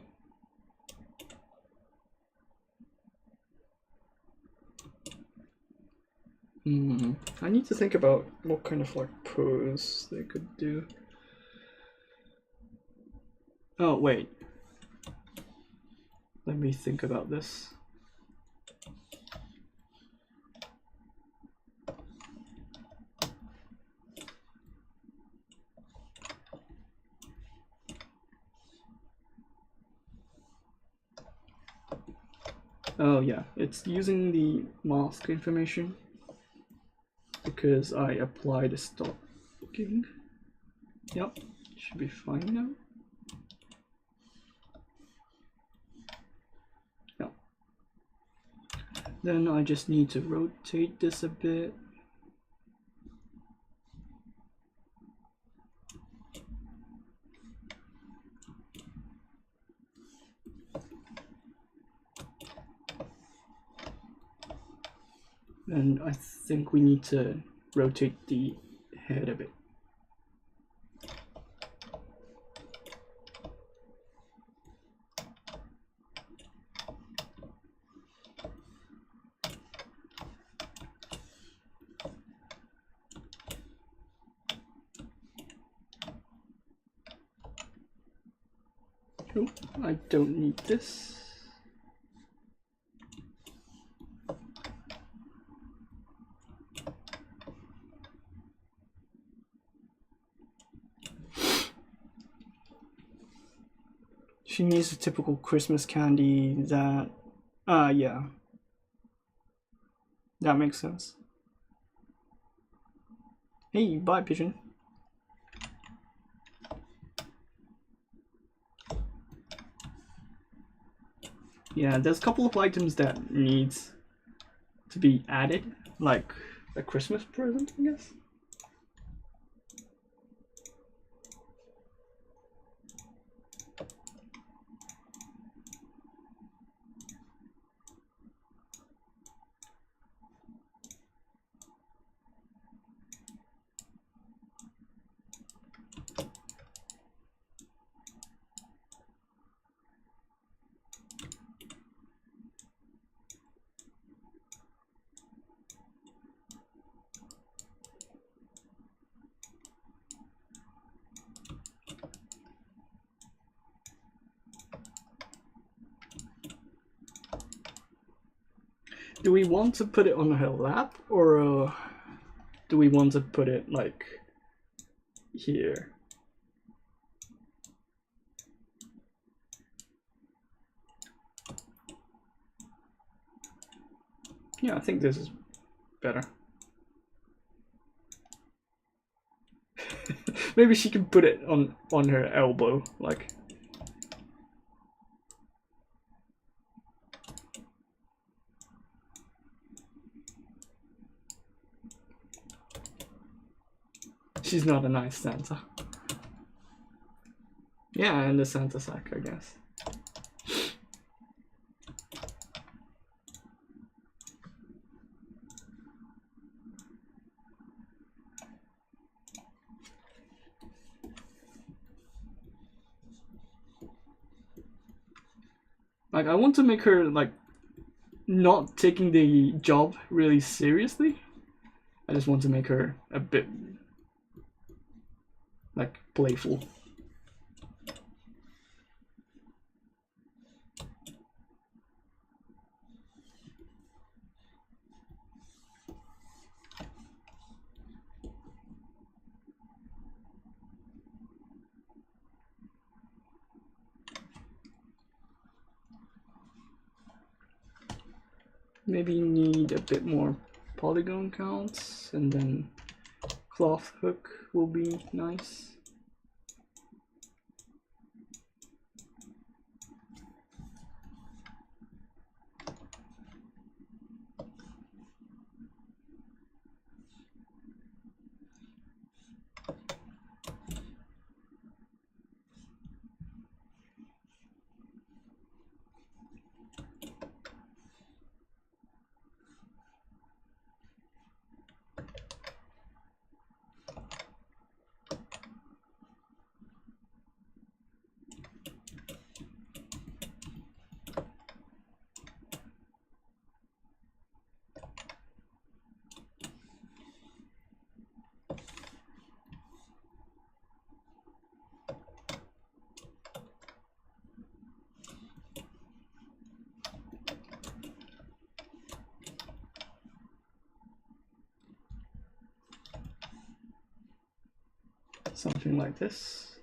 I need to think about what kind of like pose they could do. Oh wait. Let me think about this. Oh yeah, it's using the mask information because I applied a stocking. Yep, should be fine now. Yep. Then I just need to rotate this a bit. And I think we need to rotate the head a bit. Oh, I don't need this. She needs a typical Christmas candy that, yeah. That makes sense. Hey, bye, pigeon. Yeah, there's a couple of items that needs to be added, like a Christmas present, I guess. Do we want to put it on her lap, or do we want to put it like here? Yeah, I think this is better. Maybe she can put it on her elbow, like. She's not a nice Santa. Yeah, and the Santa sack, I guess. Like, I want to make her, like, not taking the job really seriously. I just want to make her a bit, like, playful. maybe need a bit more polygon counts, and then cloth hook will be nice. Something like this.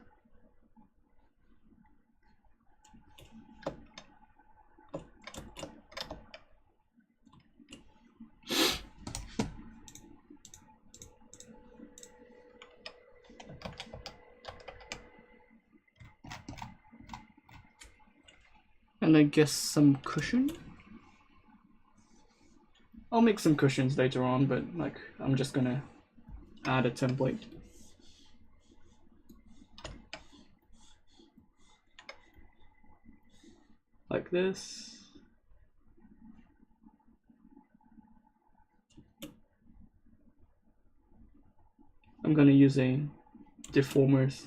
And I guess some cushion. I'll make some cushions later on, but like I'm just gonna add a template. Like this. I'm gonna use a deformers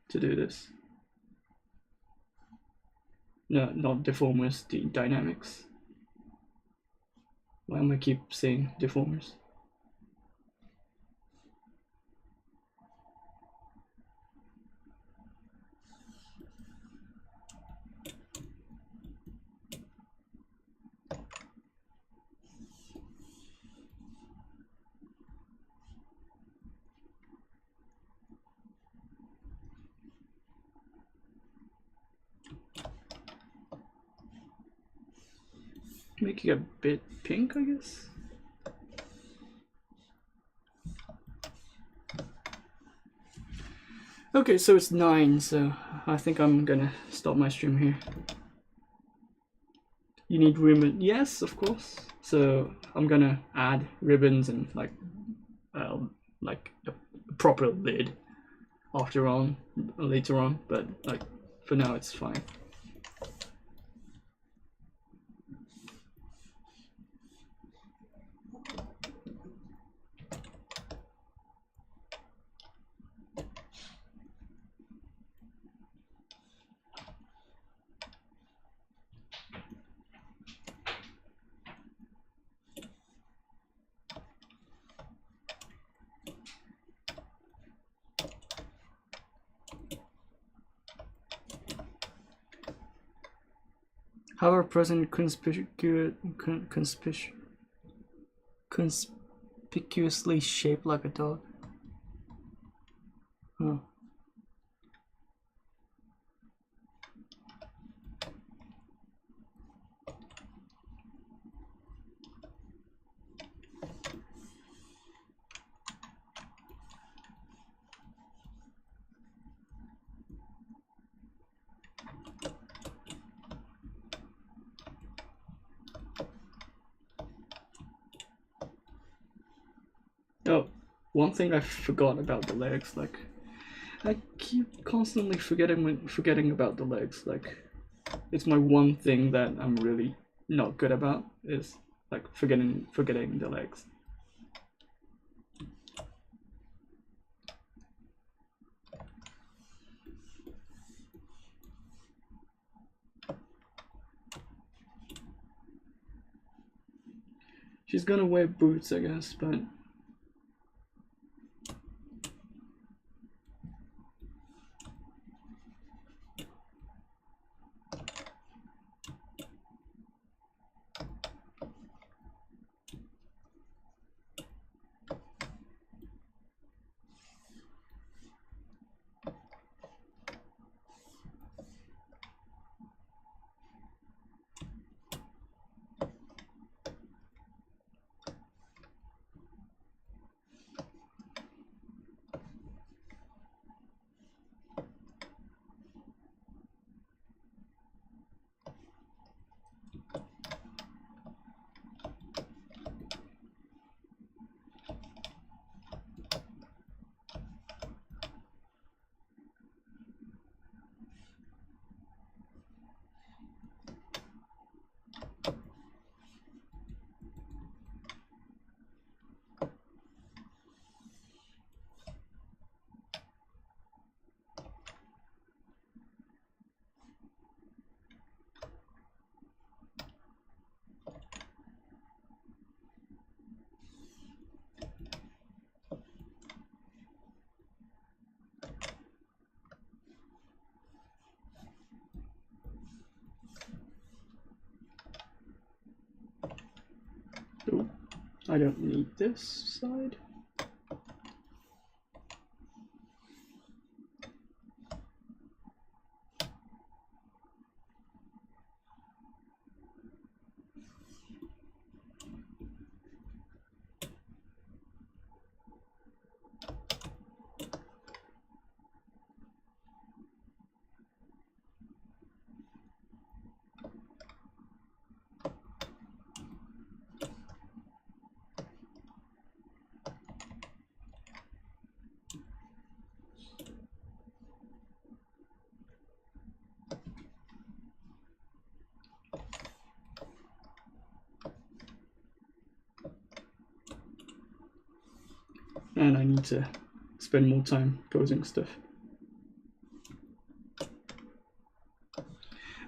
to do this. No, not deformers, the dynamics. Why am I keep saying deformers? Make it a bit pink, I guess. Okay, so it's 9, so I think I'm gonna stop my stream here. You need ribbon, yes, of course. So I'm gonna add ribbons and like a proper lid later on, but like for now it's fine. How are present conspicuously shaped like a dog? Huh. Oh, one thing I forgot about the legs, like I keep constantly forgetting about the legs. Like it's my one thing that I'm really not good about, is like forgetting the legs. She's gonna wear boots, I guess, but Oh, I don't need this side. And I need to spend more time posing stuff.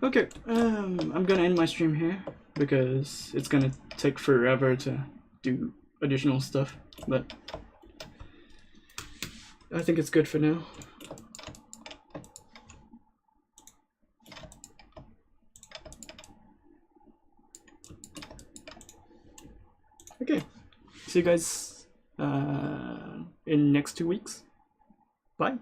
Okay, I'm gonna end my stream here because it's gonna take forever to do additional stuff, but I think it's good for now. Okay, see you guys in next 2 weeks.